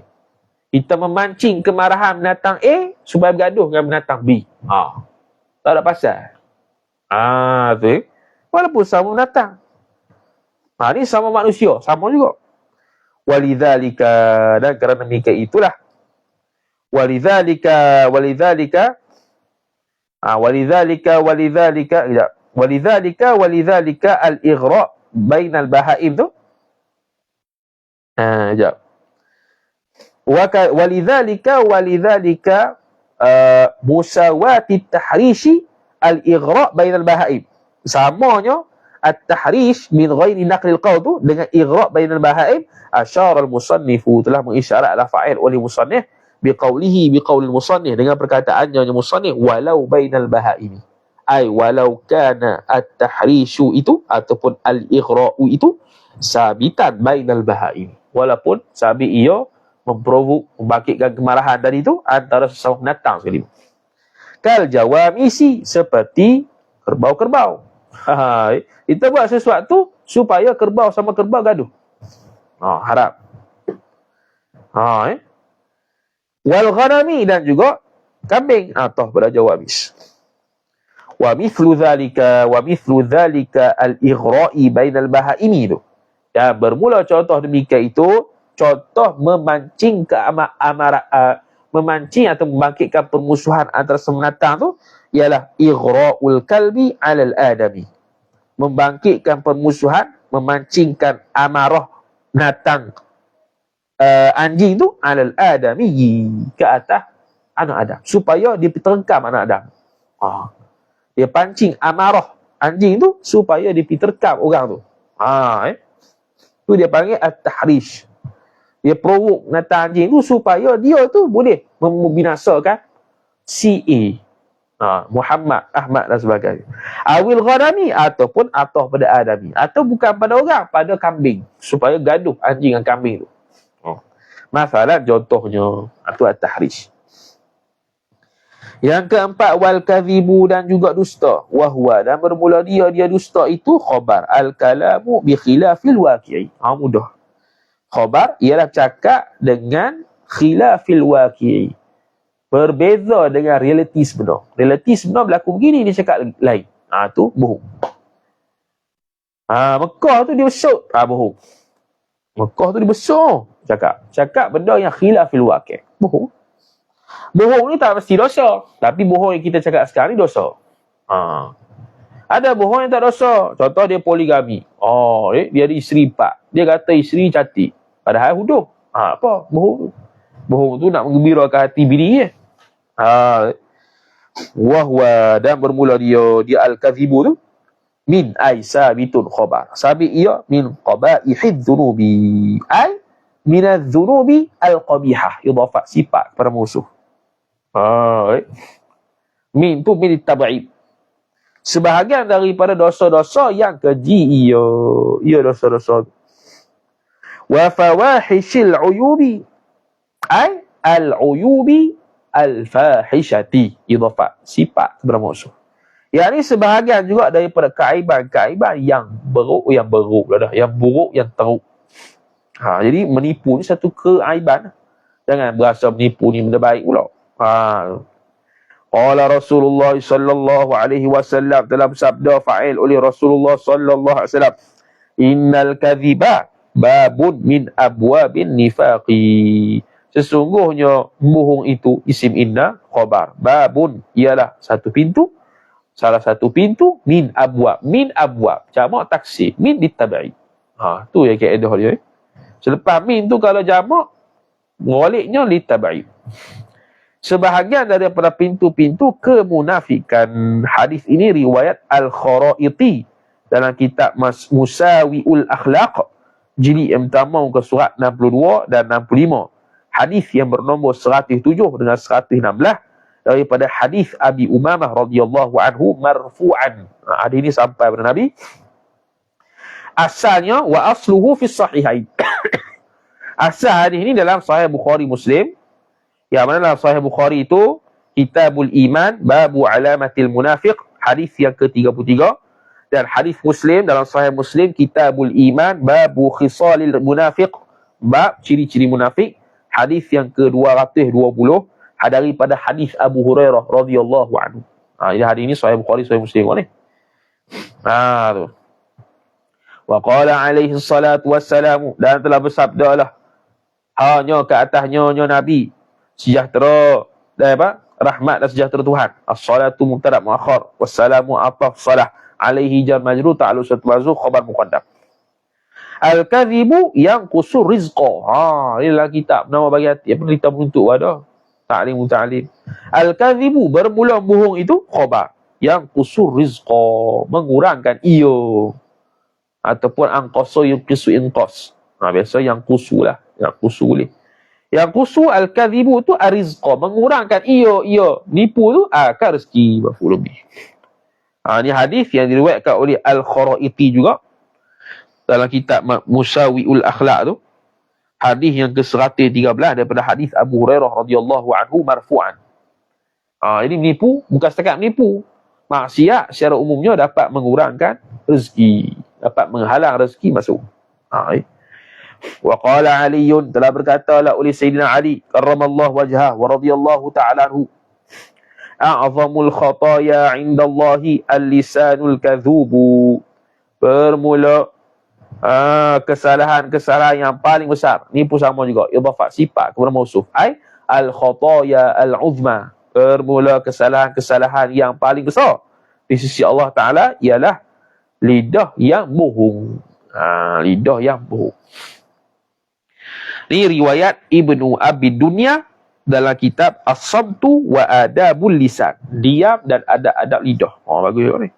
Kita memancing kemarahan binatang A supaya bergaduh dengan binatang B. Tak ada pasal. Tu walaupun sama binatang. Ni sama manusia, sama juga. Walidzalika, dan kerana demikian itulah. Walidzalika al-ighra' bainal bahaim tu. Walidzalika musawati tahrishi al-ighra' bainal bahaim. Samanya at-tahrish min ghairi naqlil qawl tu dengan ighra' bainal bahaim. Asyara al-musannifu, telah mengisyarat ala fa'il oleh musannif biqaulil musannif, dengan perkataannya musannif, walau bainal bahaimi, ai walau kana at-tahrishu itu ataupun al-ighra'u itu sabitan bainal bahaim, walaupun sabit ia memprovok, membangkitkan kemarahan tadi itu antara sesama binatang sekali. Kal jawamisi, seperti kerbau-kerbau. Kita buat sesuatu supaya kerbau sama kerbau gaduh. Harap. Wal ghanami, dan juga kambing, atau pada jawamis. Wa mithlu dhalika al-ighra'i bainal bahaimi itu. Dan bermula contoh demikian itu, contoh memancing memancing atau membangkitkan permusuhan antara semenatang tu, ialah ighra'ul kalbi 'alal adami. Membangkitkan permusuhan, memancingkan amarah binatang anjing tu 'alal adami, ke atas anak Adam, supaya dia terengkam anak Adam. Dia pancing amarah anjing tu supaya dia terengkam orang tu. Tu dia panggil at-tahrish. Dia provok binatang anjing tu supaya dia tu boleh membinasakan si A, Muhammad, Ahmad dan sebagainya. Awil ghanami, ataupun atau pada adami, atau bukan pada orang, pada kambing, supaya gaduh anjing dan kambing tu. Masalah contohnya itu at-tahrish. Yang keempat, wal kadhibu, dan juga dusta. Wahwa, dan bermula dia dusta itu khabar al-kalamu bi khilafil waqi'i. Mudah. Khabar ialah cakap dengan khilafil waqi'i, berbeza dengan realiti sebenar. Realiti sebenar berlaku begini, dia cakap lain. Tu bohong. Mekah tu dia besut, bohong. Mekah tu dia besar, cakap benda yang khilafil waqi', bohong. Bohong ni tak mesti dosa, tapi bohong yang kita cakap sekarang ni dosa. Ada bohong yang tak dosa. Contoh dia poligami. Dia ada isteri 4. Dia kata isteri cantik, padahal huduh. Apa? Bohong. Bohong tu nak menggembirakan hati bini dia. Wahwa, dan bermula dia al-kadhibu tu min ay sabitun khabar. Sabit ia min qabaihid dhunubi, ay min adh-dhunubi al-qabihah, idafat sifat kepada musuh. Min tu min tabaid, sebahagian daripada dosa-dosa yang keji ia dosa-dosa. Wa fawahishil uyubi, ay al-uyubi al-fahishati, idafat sifat kepada musuh. Yang ni sebahagian juga daripada keaiban-keaiban yang buruk, yang buruk yang teruk. Jadi menipu ni satu keaiban. Jangan berasa menipu ni benda baik pula. Qala Rasulullah sallallahu alaihi wasallam, dalam sabda fa'il oleh Rasulullah sallallahu alaihi wasallam, innal kadhiba babun min abwabin nifaqi. Sesungguhnya bohong itu isim inna khabar. Babun ialah satu pintu, salah satu pintu, min abwab jamak taksir, min ditabai. Tu yang kaedah dia. Selepas min tu kalau jamak, waliknya litabai. sebahagian daripada pintu-pintu kemunafikan. Hadis ini riwayat Al-Kharaiti dalam kitab Musawiul Akhlaq jilid yang pertama muka surat 62 dan 65. Hadis yang bernombor 107 dengan 116 daripada hadis Abi Umamah radhiyallahu anhu marfu'an. Hadis ini sampai kepada Nabi. Asalnya wa asluhu fi sahihain. Asal hadis ini dalam Sahih Bukhari Muslim. Yang mana dalam Sahih Bukhari itu Kitabul Iman babu alamatil munafiq hadis yang ke-33, dan hadis Muslim dalam Sahih Muslim Kitabul Iman babu khisalil munafiq bab ciri-ciri munafik hadis yang ke-220 daripada hadis Abu Hurairah radhiyallahu anhu. Ini hadis ini Sahih Bukhari Sahih Muslim ni. Tu. Wa qala alaihi salatu wassalamu, dan telah bersabdalah hanya ke atasnya Nabi sejahtera dan rahmat dan sejahtera Tuhan. As-salatu mubtada muakhar, wassalamu ataf salah, alaihi jar majrur ta'alluq satu mazuf khabar muqaddam. Al-kadhibu yang kusur rizqa. Ini dalam kitab nama bagi hati apa kita untuk ada ta'lim muta'alim. Al-kadhibu bermula bohong itu khabar yang kusur rizqa, mengurangkan iyo ataupun angqasa yuqisu inqas. Biasa yang kusu lah, yang kusu boleh. Yang kusu al-kadhibu tu arizqa, mengurangkan iyo nipu tu akar rezeki maf'ul bih. Ini hadis yang diriwayatkan oleh Al-Kharaiti juga dalam kitab Musawiul Akhlaq tu. Hadis yang ke-113 daripada hadis Abu Hurairah radhiyallahu anhu marfu'an. Ini menipu bukan setakat menipu. Maksiat secara umumnya dapat mengurangkan rezeki, dapat menghalang rezeki masuk. Wa qala Aliun, telah berkatalah oleh Sayyidina Ali karramallahu wajhah wa radhiyallahu ta'ala anhu, a'zamul khataya 'indallahi al-lisanul kadhubu. Bermula kesalahan yang paling besar, nipu sama juga idhafat sifat kepada mausuf, ai al-khataya al-'uzma. Bermula kesalahan yang paling besar di sisi Allah Ta'ala ialah lidah yang bohong. Lidah yang bohong. Ini riwayat Ibnu Abi Dunya dalam kitab As-Samtu wa Adabul Lisan. Diam dan adab-adab lidah. Bagus ni.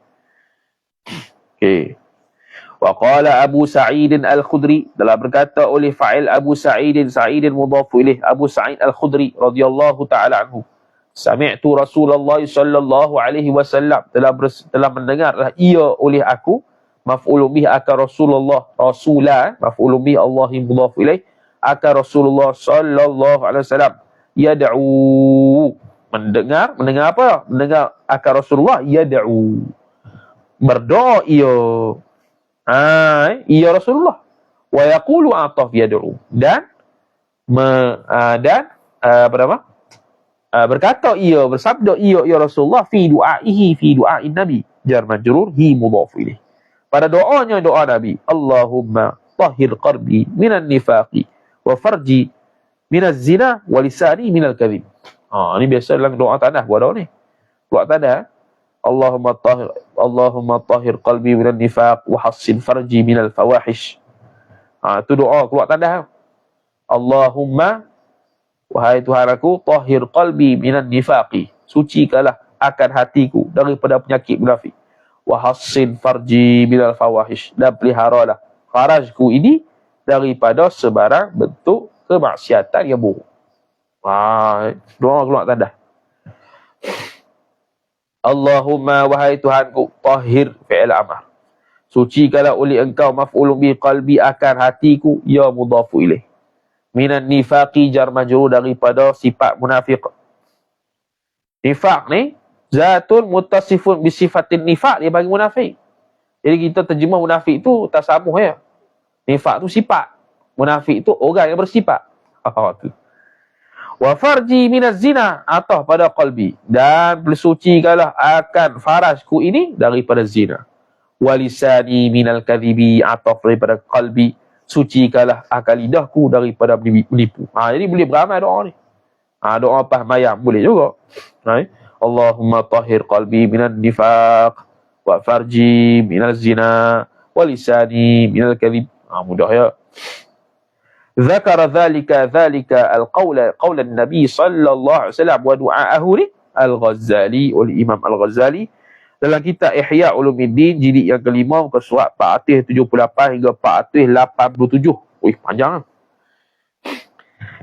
Okey. Wa qala Abu Sa'id Al-Khudri, telah berkata oleh fa'il Abu Sa'id mudhaf ilaih Abu Sa'id Al-Khudri radhiyallahu ta'ala anhu, sami'tu Rasulullah sallallahu alaihi wasallam, telah mendengarlah ia oleh aku, maf'ulun bih akan Rasulullah, rasulah maf'ulun bih Allah mudhaf ilaih akan Rasulullah sallallahu alaihi wasallam, yad'u, mendengar apa? Mendengar akan Rasulullah yad'u, berdoa ia Rasulullah, wa yaqulu ataf yad'u, dan berkata ia, bersabda ia ya Rasulullah fi du'a'in Nabi, jar majrur hi mudhaf ilaih, pada doanya doa Nabi, Allahumma tahhir qalbi minan nifaqi wa farji minaz zina wa lisani minal kadhib. Ini biasa dalam doa tanah buat doa ni. Doa tanah, Allahumma tahhir qalbi minan nifaq wa hassin farji minal fawahish. Itu doa keluar tanah. Allahumma, wahai Tuhan aku, tahhir qalbi minan nifaqi, sucikanlah akan hatiku daripada penyakit munafik, wa hassin farji minal fawahish, dan peliharalah farajku ini daripada sebarang bentuk kemaksiatan yang buruk. Doa keluar tandah. Allahumma, wahai Tuhanku, tahhir fi'il amr, sucikanlah oleh engkau maf'ulun bi qalbi akan hatiku, ya mudhafu ilaih, minan nifaqi jar majrur daripada sifat munafik. Nifaq ni zatun muttasifun bi sifatin nifaq, dia bagi munafik. Jadi kita terjemah munafik tu tasamuh ya. Nifaq tu sifat, munafik tu orang yang bersifat. Wa farji minaz zina, atah pada qalbi, dan bersucikanlah akan farajku ini daripada zina. Wa lisani minal kadhibi, atah daripada qalbi, sucikanlah akan lidahku daripada menipu. Jadi boleh beramal doa ni. Doa pahmayam boleh juga. Allahumma tahhir qalbi minan nifaq wa farji minal zina wa lisani minal kadhib. Mudah ya. Zakara dhalika al-qawla Nabi sallallahu alaihi wasallam wa du'aahu Al-Ghazali oleh Imam Al-Ghazali dalam kitab Ihya Ulumuddin jilid yang kelima muka surat 478 hingga 487. Wih, panjang.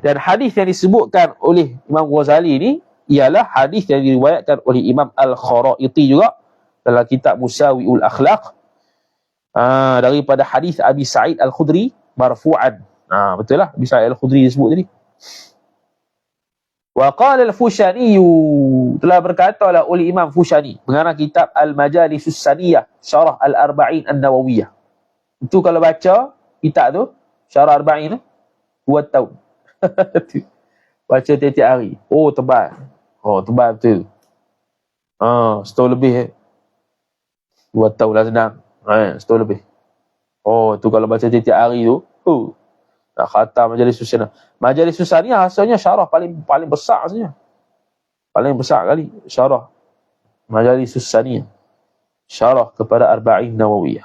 Dan hadis yang disebutkan oleh Imam Ghazali ni ialah hadis yang diriwayatkan oleh Imam Al-Kharaiti juga dalam kitab Musawiul Akhlaq daripada hadis Abi Sa'id Al-Khudri marfu'an. Betul lah Abi Sa'id Al-Khudri disebut tadi. Wa qala al-Fushani, telah berkatalah oleh Imam Fushani mengarang kitab Al-Majalisus Saniyah Syarah Al-Arba'in An-Nawawiyah. Itu kalau baca kitab tu Syarah Arba'in 2 tahun. Baca tiap-tiap hari. Oh, tebal. Oh, tebal betul. Setahun lebih 2 tahun lah senang. Setahun lebih. Oh, tu kalau baca tiap-tiap hari tu, nak khatam Majalisus Saniyah. Majalisus Saniyah asalnya syarah paling besar sebenarnya. Paling besar kali syarah Majalisus Saniyah. Syarah kepada Arba'in Nawawiyah.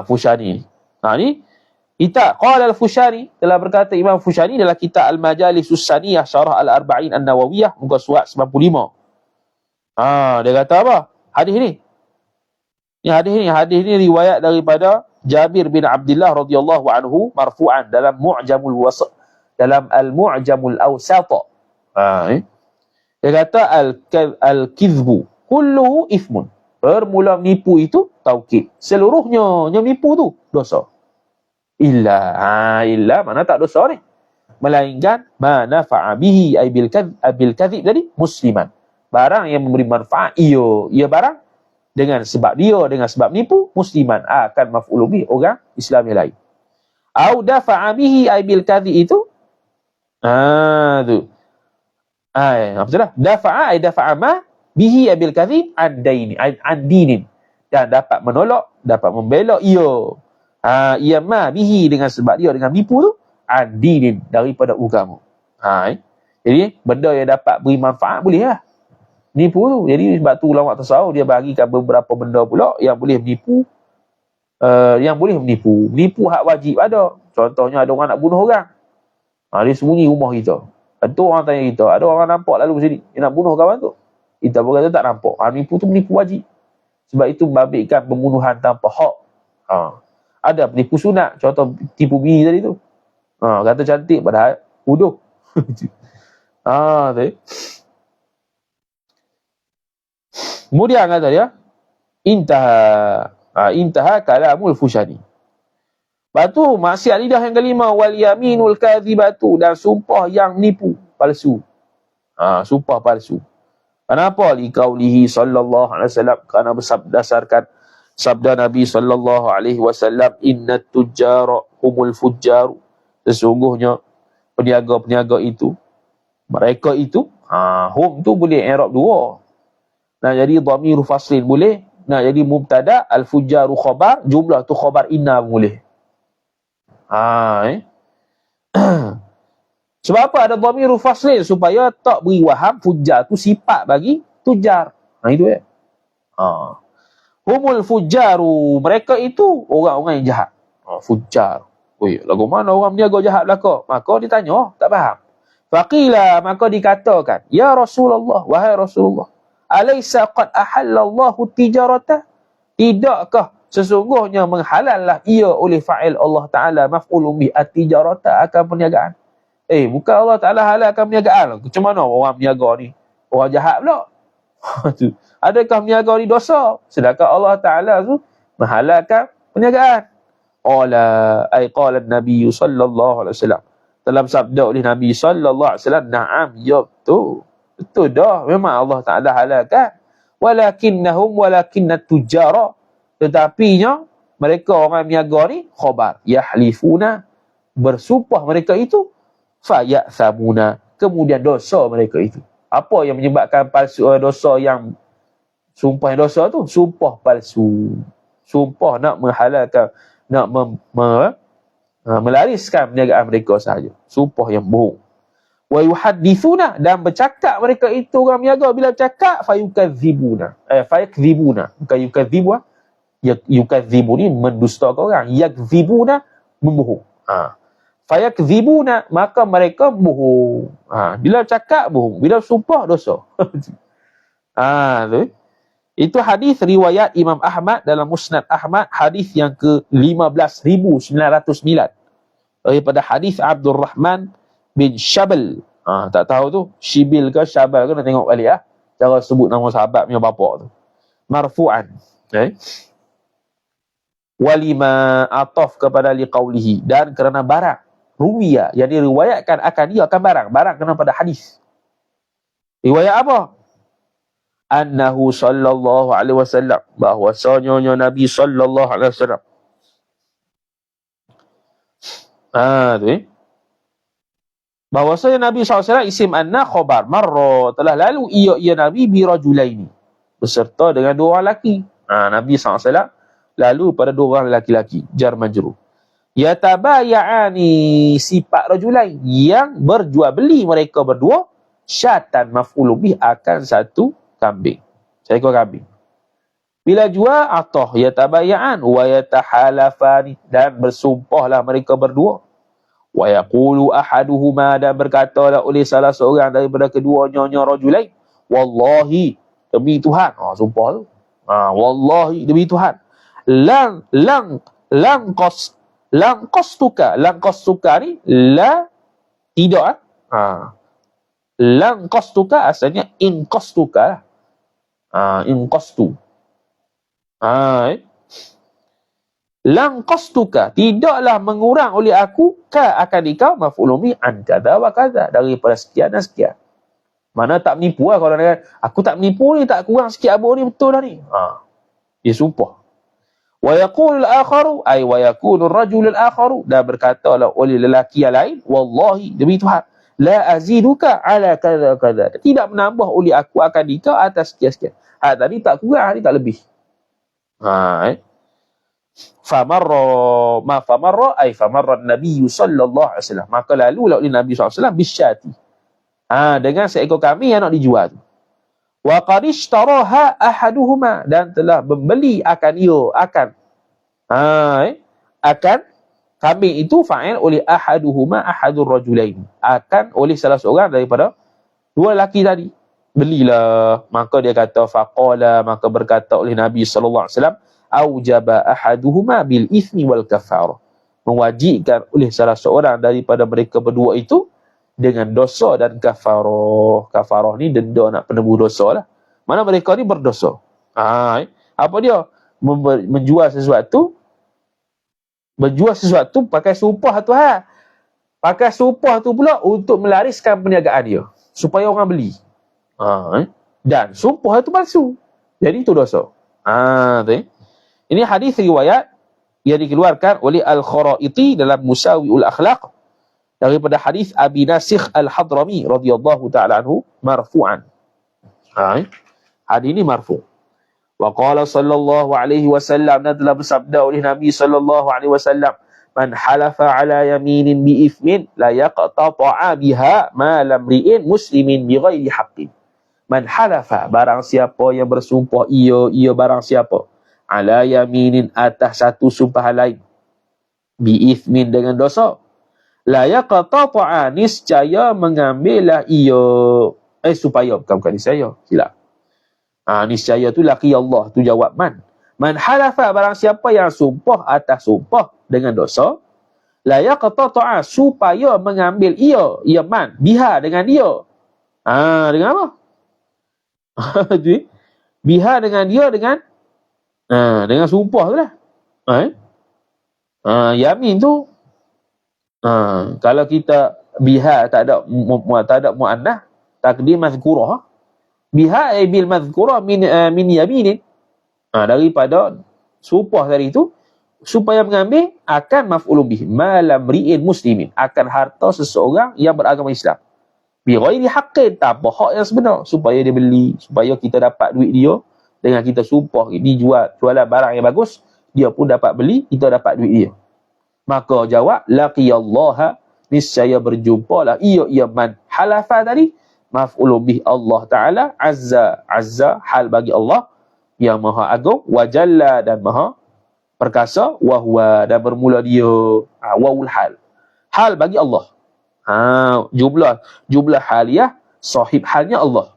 Fushani. Ni kita qala al-Fushani, telah berkata Imam Fushani dalam kitab Al-Majalisus Saniyah Syarah Al-Arba'in An-Nawawiyah muka surat 95. Dia kata apa? Hadis ni. Hadis ni riwayat daripada Jabir bin Abdullah radhiyallahu anhu marfu'an dalam Al-Mu'jamul Awsat. Dia kata al-kizbu kulluhu ithmun. Bermula menipu itu taukid. Seluruhnya yang menipu tu dosa. Illa mana tak dosa ni, melainkan mana fa'abihi ay bil kadhib tadi musliman, barang yang memberi manfaat ia barang dengan sebab menipu musliman akan maf'ul bih orang Islam yang lain. Au dafa'a bihi ay bil kadhib itu tu betul lah, dafa'a ma bihi ay bil kadhib an dinin, dan dapat menolak, dapat membela ia ma bihi dengan sebab dia dengan nipu tu adinin daripada agama. Jadi benda yang dapat beri manfaat boleh lah nipu tu. Jadi sebab tu ulama tasawuf dia bagikan beberapa benda pula yang boleh menipu, menipu hak wajib ada. Contohnya ada orang nak bunuh orang, dia sembunyi rumah kita. Tentu orang tanya kita, ada orang nampak lalu sini dia nak bunuh kawan tu, kita berkata tak nampak. Menipu tu menipu wajib. Sebab itu babitkan pembunuhan tanpa hak. Ada penipu sunat, contoh tipu bini tadi tu. Kata cantik padahal bodoh. Kemudian kata dia intaha kalamul Fushani. Batu maksiat lidah yang kelima wal yaminul kadzibatu, dan sumpah yang menipu palsu. Sumpah palsu. Kenapa? Liqaulihi sallallahu alaihi wasallam, kerana berdasarkan sabda Nabi sallallahu alaihi wasallam, innat tujjara humul fujjaru, sesungguhnya peniaga-peniaga itu, mereka itu, hum tu boleh i'rab dua. Nak jadi dhamiru faslin boleh, nak jadi mubtada, al-fujjaru khabar, jumlah tu khabar inna boleh. Sebab apa ada dhamiru faslin? Supaya tak beri waham fujjar tu sifat bagi tujar. Itu ya. Humul fujjaru, mereka itu orang-orang yang jahat. Fujjar. Lagu mana orang berniaga jahat belaka? Maka ditanya, tak faham. Faqila, maka dikatakan, ya Rasulullah, wahai Rasulullah, alaysa qad ahallallahu tijarata? Tidakkah sesungguhnya menghalallah ia oleh fa'il Allah Ta'ala maf'ulun bi at-tijarata, akan perniagaan? Bukan Allah Ta'ala halalkan perniagaan. Macam mana orang berniaga ni? Orang jahat pula. Adakah berniaga ni dosa? Sedangkan Allah Ta'ala tu menghalalkan perniagaan. Qala Nabi sallallahu alaihi wasallam, dalam sabda oleh Nabi sallallahu alaihi wasallam, na'am, ya betul dah, memang Allah Ta'ala halalkan. Walakinnat tujara, tetapinya mereka orang berniaga ni khabar, yahlifuna, bersumpah mereka itu, fayathamuna, kemudian dosa mereka itu. Apa yang menyebabkan palsu dosa yang sumpah yang dosa tu? Sumpah palsu. Sumpah nak menghalalkan, nak melariskan perniagaan mereka sahaja. Sumpah yang bohong. Wa yuhaddithuna, dan bercakap mereka itu orang berniaga, bila bercakap fayukadzibuna. Bukan yukadzibu. Yukadzibu ni mendustakan orang. Yakdzibuna, membohong. fayakdzibuna, maka mereka bohong. Bila cakap bohong, bila sumpah dosa. Tu. Itu hadis riwayat Imam Ahmad dalam Musnad Ahmad, hadis yang ke-15,909 daripada hadis Abdul Rahman bin Shabal. Tak tahu tu Shibil ke Shabal ke, nak tengok balik cara sebut nama sahabat punya bapa tu. Marfu'an. Walima ataf kepada liqaulihi, dan kerana barang ruwiya yang diriwayatkan akan dia akan barang kena pada hadis. Riwayat apa? Annahu sallallahu alaihi wasallam, bahwasanya Nabi sallallahu alaihi wasallam. Bahwasanya Nabi SAW isim anna khabar marra, telah lalu ia Nabi birajulaini, beserta dengan dua orang lelaki. Nabi SAW lalu pada dua orang lelaki-lelaki, jar majrur. Yatabaya'ani, sifat rajulain, yang berjual beli mereka berdua, syatan maf'ulun bih, akan satu kambing, seekor kambing. Bila jual atah yatabaya'an wa yatahalafani, dan bersumpahlah mereka berdua. Wa yaqulu ahaduhuma, dan berkatalah oleh salah seorang daripada keduanya rajulain, wallahi, demi Tuhan. Sumpah tu. Wallahi, demi Tuhan. Lang qastuka ni la tidak. Lang qastuka asalnya in qastuka. In qastu. Lang qastuka, tidaklah mengurang oleh aku ka akan dikau maf'ulun bi an kadza wa kadza, daripada sekian dan sekian. Mana tak menipu kalau dia kata aku tak menipu ni, tak kurang sikit abang ni, betul dah ni. Dia sumpah. Wa yaqulu al-akharu, ay wa yakunu ar-rajulu al-akharu, dan berkatalah oleh lelaki yang lain, wallahi, demi Tuhan, la aziduka ala kadza kadza, tidak menambah oleh aku akan dikau atas sekian-sekian. Tadi tak kurang, hari tak lebih. Famarra Nabi sallallahu alaihi wasallam, maka lalulah oleh Nabi sallallahu alaihi wasallam bisyati, dengan seekor kambing yang nak dijual. Wa qad ishtaraha ahaduhuma, dan telah membeli akan kambing itu fa'il oleh ahaduhuma, ahadur rajulain, akan oleh salah seorang daripada dua lelaki tadi. Belilah, maka dia kata faqala, maka berkata oleh Nabi sallallahu alaihi wasallam, aujaba ahaduhuma bil ithmi wal kafarah, mewajibkan oleh salah seorang daripada mereka berdua itu dengan dosa dan kafarah. Kafarah ni denda nak penebus dosa lah. Mana mereka ni berdosa. Apa dia? Menjual sesuatu pakai sumpah tu. Pakai sumpah tu pula untuk melariskan perniagaan dia, supaya orang beli. Dan sumpah itu palsu, jadi itu dosa. Ini hadis riwayat yang dikeluarkan oleh Al-Kharaiti dalam Musawi'ul Akhlaq daripada hadis Abi Nasikh Al-Hadrami radhiyallahu ta'ala anhu marfu'an. Hadis ini marfu'. Wa qala sallallahu alaihi wasallam, dan telah bersabda oleh Nabi sallallahu alaihi wasallam, man halafa ala yaminin bi ithmin la yaqtata'a biha ma lam ri'in muslimin bi ghairi haqqin. Man halafa, barang siapa yang bersumpah, ia barang siapa, ala yaminin, atas satu sumpah lain, bi ithmin, dengan dosa, la yaqtata'a, niscaya mengambillah ia, supaya, bukan niscaya, silap. Niscaya tu laki Allah, tu jawab man. Man halafa, barang siapa yang sumpah atas sumpah dengan dosa, la yaqtata'a, supaya mengambil ia man, biha, dengan dia. Dengan apa? Biha, dengan dia, dengan sumpah tu lah. Yamin tu, kalau kita biha tak ada muannah, takdim mazkurah. Biha bil mazkurah min yaminin, daripada sumpah tadi itu, supaya mengambil akan maf'ulun bih, malam ri'in muslimin, akan harta seseorang yang beragama Islam, bi ghairi haqqin, tanpa hak yang sebenar, supaya dia beli, supaya kita dapat duit dia dengan kita sumpah jualan barang yang bagus, dia pun dapat beli, kita dapat duit dia. Maka jawab laqiyallaha, niscaya berjumpalah ia man halafa tadi, maf'ulun bih Allah Ta'ala, azza hal bagi Allah yang maha agung, wa jalla, dan maha perkasa, wa huwa, dan bermula dia, wawul hal. hal bagi Allah. Jumlah haliyah sahib halnya Allah.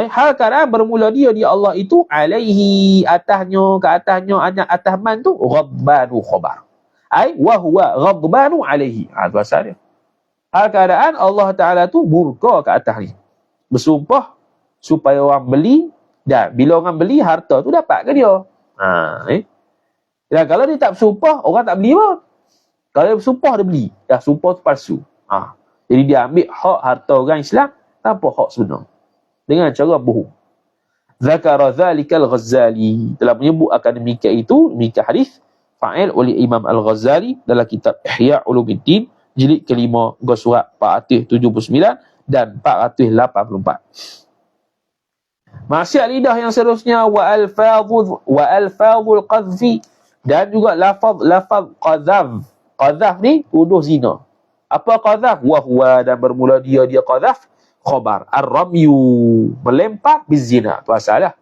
Hal keadaan bermula dia Allah itu alaihi atasnya, ke atasnya, atas man tu ghadbanu khabar. Wa huwa ghadbanu alaihi. Tu asal dia. Hal keadaan Allah Ta'ala tu murka ke atas ni. Bersumpah supaya orang beli, dan bila orang beli harta tu dapat ke dia. Dan kalau dia tak bersumpah, orang tak beli pun. Kalau dia bersumpah, dia beli. Dah sumpah tu palsu. Jadi dia ambil hak harta orang Islam tanpa hak sebenar, dengan cara bohong. Zakara zalikal Ghazali telah menyebut akan demikian itu, demikian hadis fa'il oleh Imam Al-Ghazali dalam kitab Ihya Ulumuddin jilid kelima muka surat 479 dan 484. Maksiat lidah yang seterusnya wa alfadhul qadhfi, dan juga lafaz qadhaf. Qadhaf ni tuduh zina. Apa qadhaf? Wa huwa, dan bermula dia qadhaf khabar ar-ramyu, melempar bizina. Tu asal lah.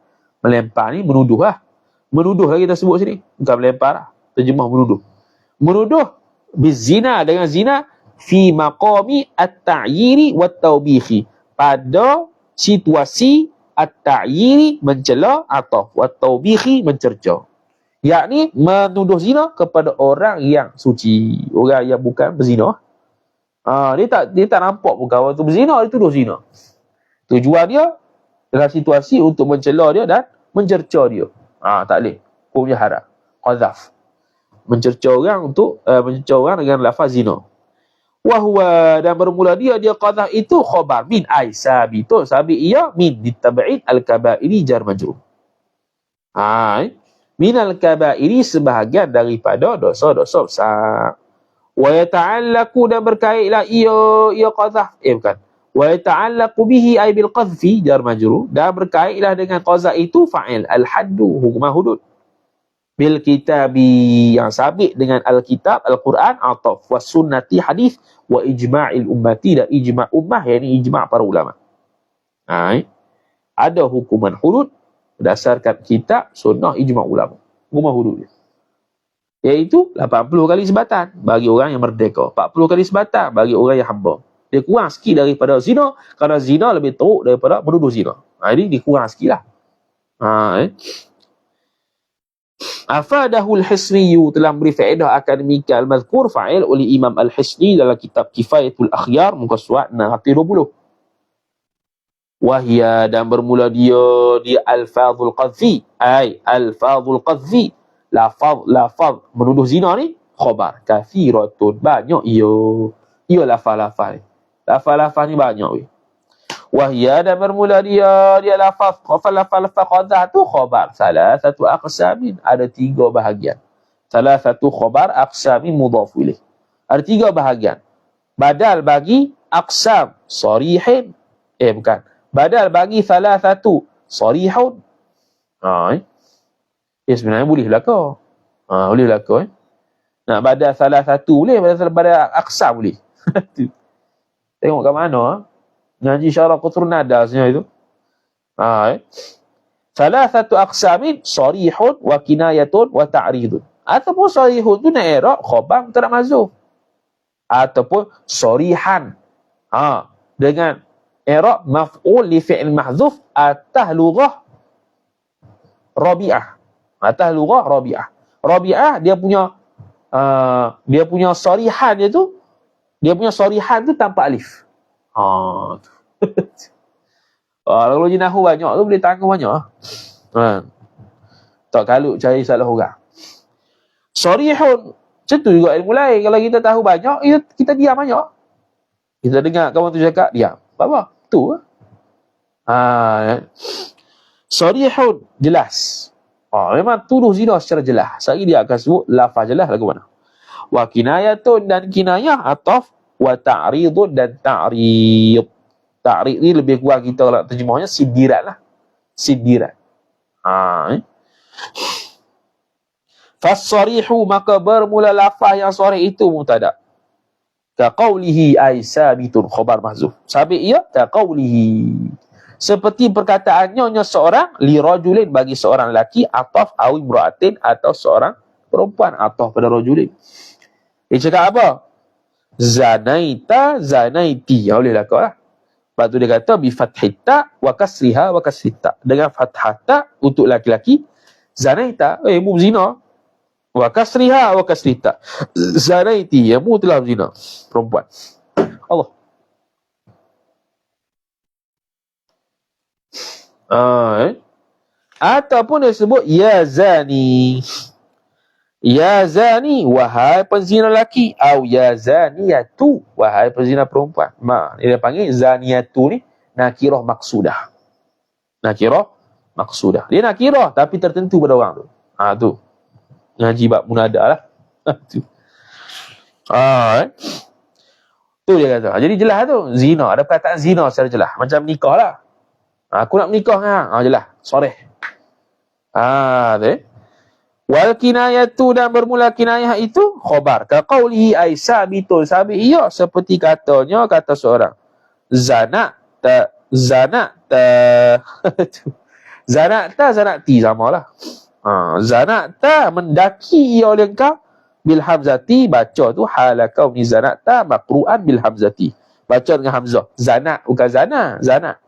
Melempar ni menuduh lah. Menuduh lah kita sebut sini, bukan melempar lah. Terjemah menuduh. Menuduh bizina, dengan zina fi maqami at-ta'yiri wat-tawbihi, pada situasi at-ta'yiri mencela atau wat-tawbihi mencerca. Yakni menuduh zina kepada orang yang suci, orang yang bukan berzina. Dia tak nampak pun kawan tu berzina, dia tuduh zina. Tujuan dia dalam situasi untuk mencela dia dan mencerca dia. Tak boleh. Hukumnya haram. Qadhaf. Mencerca orang dengan lafaz zina. Wahuwa, dan bermula dia qadhaf itu khabar min ay sabitun, sabit ia min ditab'id al-kabairi jar majrur. Min al-kabairi, sebahagian daripada dosa-dosa besar. Wa yata'allaqu, dan berkaitlah ia qadhaf. Bukan. Wa yata'allaqu bihi ay bil qadhfi jar majrur, dan berkaitlah dengan qadhaf itu fa'il al-haddu, hukuman hudud. Bil kitabi, yang sabit dengan al-kitab al-Quran, ataf was sunnati hadis, wa ijma'il ummati, dan ijma' ummah, yakni ijma' para ulama. Ada hukuman hudud berdasarkan kitab, sunnah, ijma' ulama. Hukuman hudud dia, iaitu 80 kali sebatan bagi orang yang merdeka, 40 kali sebatan bagi orang yang hamba. Dia kurang sikit daripada zina, kerana zina lebih teruk daripada menuduh zina. Jadi dia kurang sikit lah. Afadahu al-Hisniyu, telah memberi faedah akan demikian al-mazkur fa'il oleh Imam al-Hisni dalam kitab Kifayatul Akhyar muka surat 620. Wahia, dan bermula dia alfadhul qadhfi, ay alfadhul qadhfi, lafaz menuduh zina ni khabar kathiratun, banyak ia lafaz ni banyak weh. Wahia, dan bermula dia lafaz qadhah tu khabar salah satu aqsamin, ada 3 bahagian. Salah satu khabar aqsamin mudhaf ilaih, ada 3 bahagian. Badal bagi aqsam sarihin, bukan, badal bagi salah satu sarihun. Sebenarnya boleh belaka. Boleh belaka. Nak badal salah satu boleh, badal aqsam boleh. Tengok kat mana ngaji syarah Qutrun Nada sebenarnya itu. Salah satu aqsamin sarihun wa kinayatun wa ta'ridun. Ataupun sarihun tu nak i'rab khabar mubtada mahzuf, ataupun sarihan dengan i'rab maf'ul li fi'il mahzuf atas lughah rabi'ah. Atas lughah rabi'ah. Rabi'ah dia punya sarihan tu tanpa alif. Kalau jinahu banyak tu boleh tanggung banyak. Tak kalut cari salah orang. Sarihun, macam tu juga ilmu lain. Kalau kita tahu banyak, kita diam banyak. Kita dengar kawan tu cakap, diam. Apa? Tu. Sarihun, jelas. Memang tuduh zina secara jelas. Sekali dia akan sebut lafaz jelas lagu mana. Wa kinayatun, dan kinayah, ataf, wa ta'ridun, dan ta'rid. Ta'rid ni lebih kurang kita kalau terjemahnya sindiran lah. Sindiran. Fas-sarihu, maka bermula lafaz yang sarih itu mubtada. Ka qawlihi ay sabitun khabar mahzuf. Sabit ia ka qawlihi. Seperti perkataannya seorang li rajulin, bagi seorang lelaki, ataf awi imra'atin, atau seorang perempuan, ataf pada rajulin. Dia cakap apa? Zanaita, zanaiti. Ya, boleh lah kau lah. Lepas tu dia kata, bifathita wa kasriha wa kasrita. Dengan fathah ta untuk laki-laki, zanaita, mu berzina. Wa kasriha wa kasrita. Zanaiti, mu telah berzina. Perempuan. Allah. Ataupun dia sebut, ya zani. Ya zani, wahai penzina lelaki. Au ya zaniyatu, wahai penzina perempuan. Dia panggil zaniyatu ni nakirah maksudah. Nakirah maksudah. Dia nakirah tapi tertentu pada orang tu. Tu. Ngaji bab munada lah. Tu. Tu dia kata. Jadi jelas tu. Zina. Ada perkataan zina secara jelas. Macam nikah lah. Aku nak menikah kan. Jelas. Soreh. Tu. Wal kinayatu, dan bermula kinayah itu khabar. Ka qawlihi ay sabitun sabit, iya seperti katanya kata seorang. Zanata zanati samalah. Zanata mendaki ia oleh engkau bil hamzati, baca tu halakau ni zanata maqru'an bil hamzati. Baca dengan hamzah. Zana bukan zana.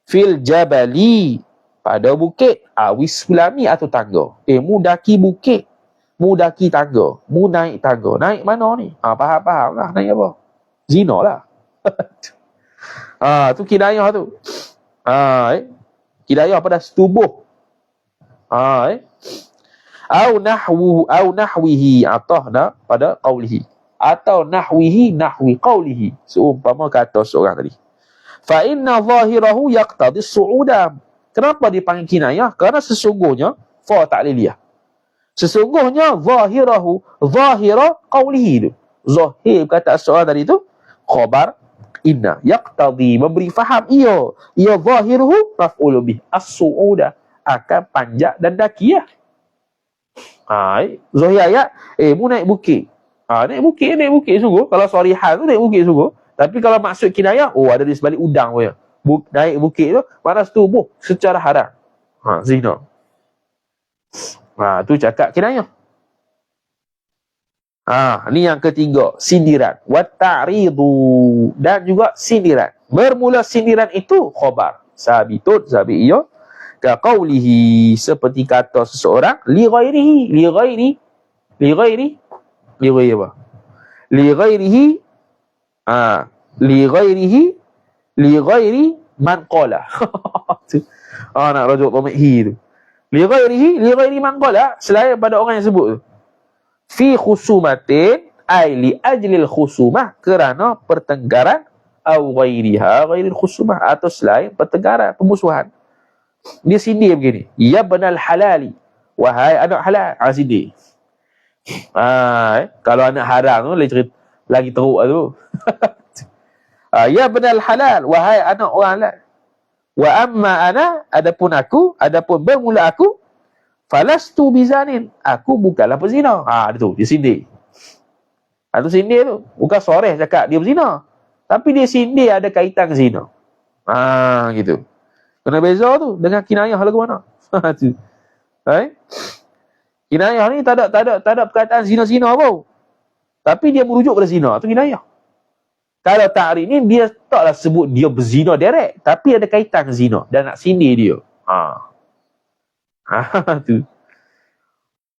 Fil jabali, pada bukit, awis sulami atau tangga. Mu daki bukit, mu daki tangga, mu naik tangga. Naik mana ni? Faham lah naik apa? Zina lah. Tu kinayah tu. Kinayah pada setubuh. Au nahwihi, atahna pada qawlihi. Atau nahwi qawlihi. Seumpama kata seorang tadi. Fa inna zahirahu yaqtadi as-su'uda. Kenapa dipanggil kinayah? Kerana sesungguhnya fa ta'liliyah. Sesungguhnya zahira qawlihi tu. Zahir kata seorang tadi tu khabar inna yaqtadi, memberi faham ia zahiruhu maf'ul bih as-su'uda, akan panjat dan daki lah. Zahir ayat mu naik bukit. Naik bukit sungguh. Kalau sarihan tu naik bukit sungguh. Tapi kalau maksud kinayah, ada di sebalik udang pun ya. Naik bukit tu mana setubuh secara haram. Zina. Tu cakap kinayah. Ni yang ketiga, sindiran. Wa ta'ridu, dan juga sindiran. Bermula sindiran itu khabar. Sabitun, sabit ia. Ka qawlihi, seperti kata seseorang, li ghairihi li ghairi man qala. Nak rajuk dhamir hi tu. Li ghairi man qala, selain pada orang yang sebut tu. Fi khusumatin, ay li ajlil khusumah, kerana pertengkaran, au ghairiha ghairil khusumah, atau selain pertengkaran, permusuhan. Dia sindir begini, ya banal halali, wahai anak halal. Sindir. Kalau anak haram tu lagi teruk lah tu. Ya banal halal, wahai anak orang halal. Wa amma ana, adapun bermula aku, falastu bizanin, aku bukanlah pezina. Dia sindir. Itu sindir tu. Bukan soreh cakap dia berzina, tapi dia sindir ada kaitan ke zina. Gitu. Kena beza tu dengan kinayah lagu mana? Tu. Kinayah ni tak ada perkataan zina-zina apa. Tapi dia merujuk pada zina. Tu kinayah. Kalau ta'rif ni dia taklah sebut dia berzina direct, tapi ada kaitan zina dan nak sindir dia. Tu.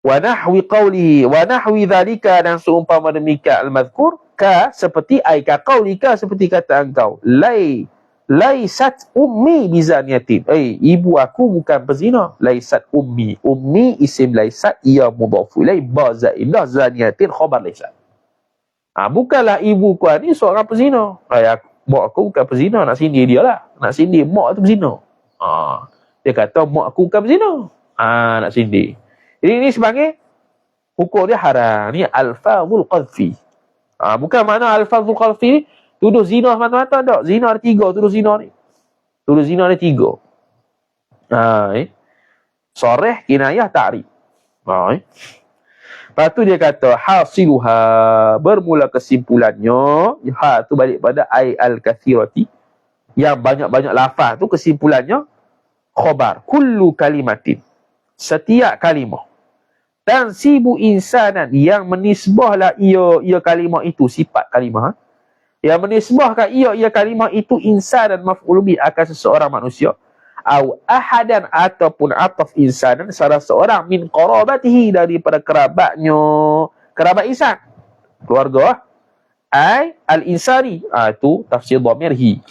Wa nahwi qawlihi wa nahwi dhalika, dan seumpama demikian al-madhkur, ka seperti ai ka qaulika, seperti kata engkau, laisat ummi bizaniyatin, ibu aku bukan pezina. Laisat ummi isim laisat, ia mudhaf ilai, ba zaidah, zaniyatin khabar laisat. Bukanlah ibu ku ni seorang pezina. Mak aku bukan pezina, nak sindir dia lah. Nak sindir mak tu pezina. Dia kata mak aku bukan pezina. Nak sindir. Jadi ini sebagai hukum dia haram. Ni alfazul qadfi. Bukan makna alfazul qadfi ni tuduh zina semata-mata, tak. Zina ada 3 tuduh zina ni. Tuduh zina ada 3. Soreh, kinayah, ta'rif. Lepas tu dia kata hasiluha, bermula kesimpulannya, tu balik pada ai al-kathirati, yang banyak-banyak lafaz tu kesimpulannya khabar kullu kalimatin, setiap kalimah, tansibu insanan, yang menisbahlah ia kalimah itu, sifat kalimah, yang menisbahkan ia kalimah itu insanan maf'ul bi akan seseorang manusia, au ahadan ataupun ataf insanan salah seorang min qarabatihi daripada kerabatnya, kerabat insan, keluarga, ai al-insani, itu tafsir dhamirhi,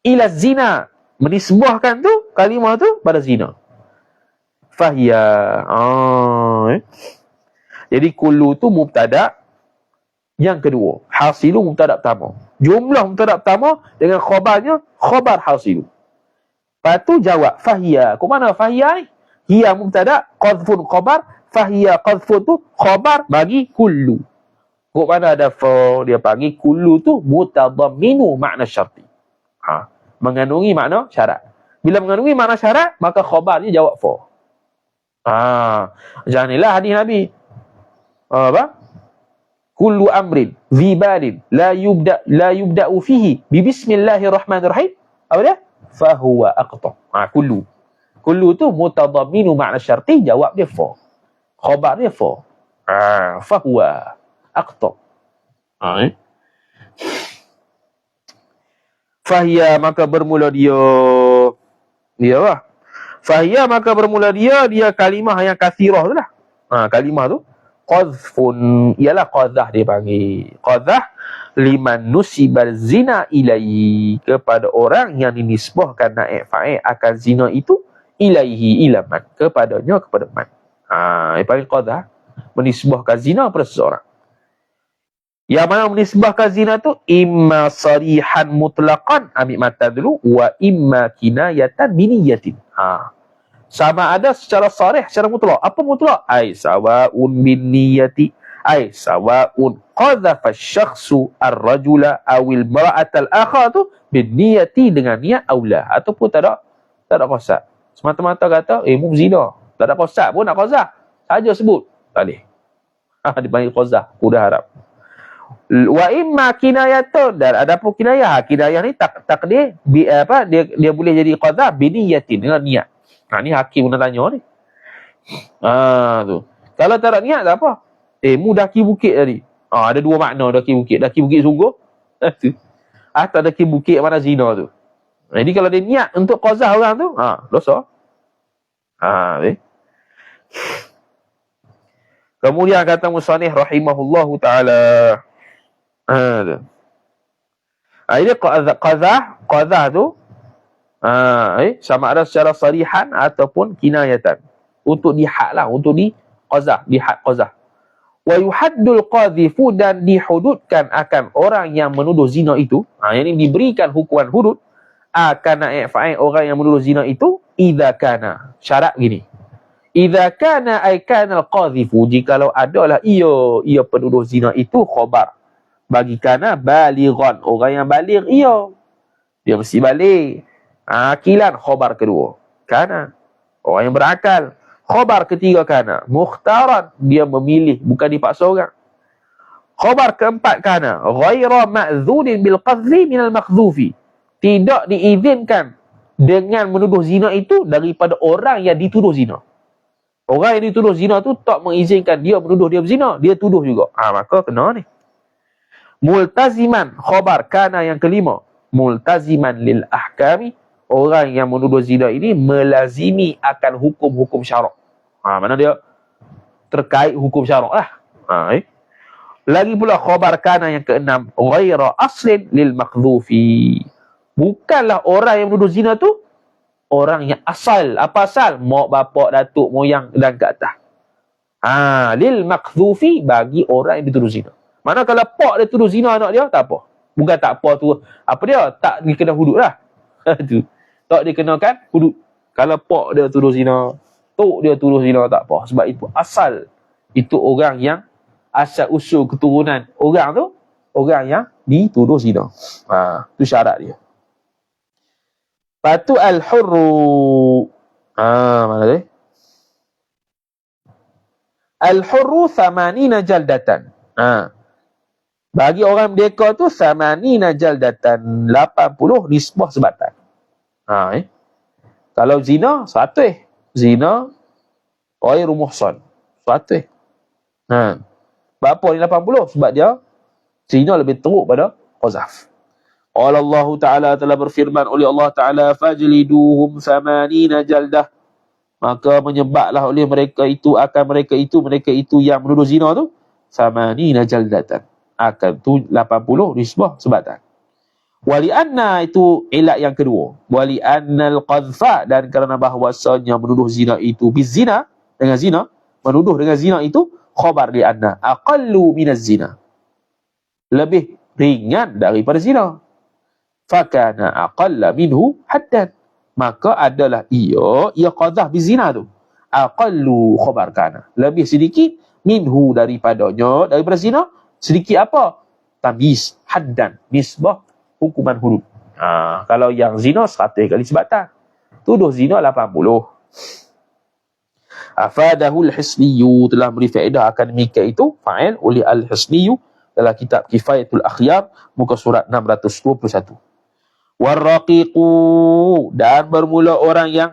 ila zina, menisbahkan tu kalimah tu pada zina. Fahiya, jadi kullu tu mubtada yang kedua, hasilu mubtada pertama, jumlah mubtada pertama dengan khabarnya khabar hasilu. Lepas tu jawab fahiya. Ke mana fahiya ni? Hiya mubtada, qadhfun khabar, fahiya qadhfun tu khabar bagi kullu. Ke mana ada fa, dia panggil kullu tu mutadamminu makna syarti. Mengandungi makna syarat. Bila mengandungi makna syarat, maka khabarnya jawab fa. Janilah hadis Nabi. Apa? Kullu amrin zibalin la yubda'u fihi bi bismillahirrahmanirrahim. Apa dia? Fahuwa aqta. Kullu tu mutadamminu makna syarti, jawab dia fa. Khabar dia fa. Fahuwa aqta. Fahiya, maka bermula dia apa? Fahiya, maka bermula dia kalimah yang kathirah tu lah. Kalimah tu qadhfun, ialah qadah dia panggil. Qadah liman nusibal zina ilaihi, kepada orang yang dinisbahkan naib fa'il akan zina itu, ilaihi ila man, kepadanya, kepada man. Dia panggil qadah, menisbahkan zina pada seseorang. Yang mana menisbahkan zina tu imma sarihan mutlaqan, ambil mata dulu, wa imma kinayatan biniyatin. Sama ada secara sarih, secara mutlak. Apa mutlak? Ai sawa'un bin niyati, ai sawa'un qadhafa syakhsu ar-rajula awil mara'atal akhar tu bin niyati, dengan niat aula, ataupun tak ada qasad. Semata-mata kata mu zina, tak ada qasad pun nak qazah, saja sebut, tak boleh. Dipanggil qazah, kuda harap. Wa imma kinayatun, dan ada pun kinayah. Kinayah ni takdir dia boleh jadi qazah biniyatin, dengan niat. Ni hakim nak tanya ni. Tu. Kalau tak ada niat tak apa. Mu daki bukit tadi. Ada dua makna daki bukit. Daki bukit sungguh. Atau daki bukit mana zina tu. Jadi kalau dia niat untuk qazah orang tu, dosa. Kemudian kata musannif rahimahullahu taala. Ini qazah tu sama ada secara sarihan ataupun kinayatan, untuk dihad lah, untuk di qazah, dihad qazah. Wa yuhaddul qadhifu, dan dihududkan akan orang yang menuduh zina itu, yang ini diberikan hukuman hudud akan naib fa'il orang yang menuduh zina itu, idza kana, syarat gini, idza kana ay kana al-qadhifu, jikalau adalah ia penuduh zina itu khabar bagi kana balighan, orang yang baligh, dia mesti balik. Akilan, khabar kedua kana, orang yang berakal. Khabar ketiga kana mukhtaran, dia memilih, bukan dipaksa orang. Khabar keempat kana ghaira ma'dzunin bil qadhfi minal makhdhufi, tidak diizinkan dengan menuduh zina itu daripada orang yang dituduh zina. Orang yang dituduh zina tu tak mengizinkan dia menuduh dia berzina, dia tuduh juga. Maka kena ni. Multaziman, khabar kana yang kelima, multaziman lil ahkami, orang yang menuduh zina ini melazimi akan hukum-hukum syarak. Mana dia terkait hukum syarak lah. Lagi pula khabar kana yang keenam, ghaira aslin lil makhdhufi, bukanlah orang yang menuduh zina tu orang yang asal. Apa asal? Mak, bapak, datuk, moyang dan ke atas. Lil makhdhufi, bagi orang yang dituduh zina. Mana kalau pak dia tuduh zina anak dia, tak apa. Bukan tak apa tu, apa dia? Tak dikena hudud lah. Tu. Tak dikenakan hudud. Kalau pak dia tuduh zina, tok dia tuduh zina, tak apa. Sebab itu asal. Itu orang yang asal usul keturunan orang tu, orang yang dituduh zina. Tu syarat dia. Lepas tu al-hurru. Mana dia? Al-hurru thamanina jaldatan. Bagi orang merdeka tu thamanina jaldatan, 80 nisbah sebatan. Kalau zina 100, zina ghairu muhsan 100. Berapa ni 80? Sebab dia zina lebih teruk pada qazaf. Allah Ta'ala telah berfirman oleh Allah Ta'ala, fajliduhum 80 jaldah, maka menyebablah oleh mereka itu yang menuduh zina tu 80 jaldatan, akan tu 80 nisbah sebatan. Wali anna, itu ilat yang kedua, wali annal qadfa, dan kerana bahawasanya menuduh zina itu bizina, dengan zina, menuduh dengan zina itu khabar li anna aqallu minaz zina, lebih ringan daripada zina. Fakana aqalla minhu haddan, maka adalah ia qadhaf bizina tu aqallu khabar kana, lebih sedikit minhu daripada zina, sedikit apa? Tamyiz, haddan, nisbah, hukuman hudud. Kalau yang zina 100 kali sebatan, tuduh zina 80. Afadahul Hisniyu, telah beri faedah akan demikian itu fa'il oleh Al-Hisniyu dalam kitab Kifayatul Akhyar muka surat 621. Warraqiqu, dan bermula orang yang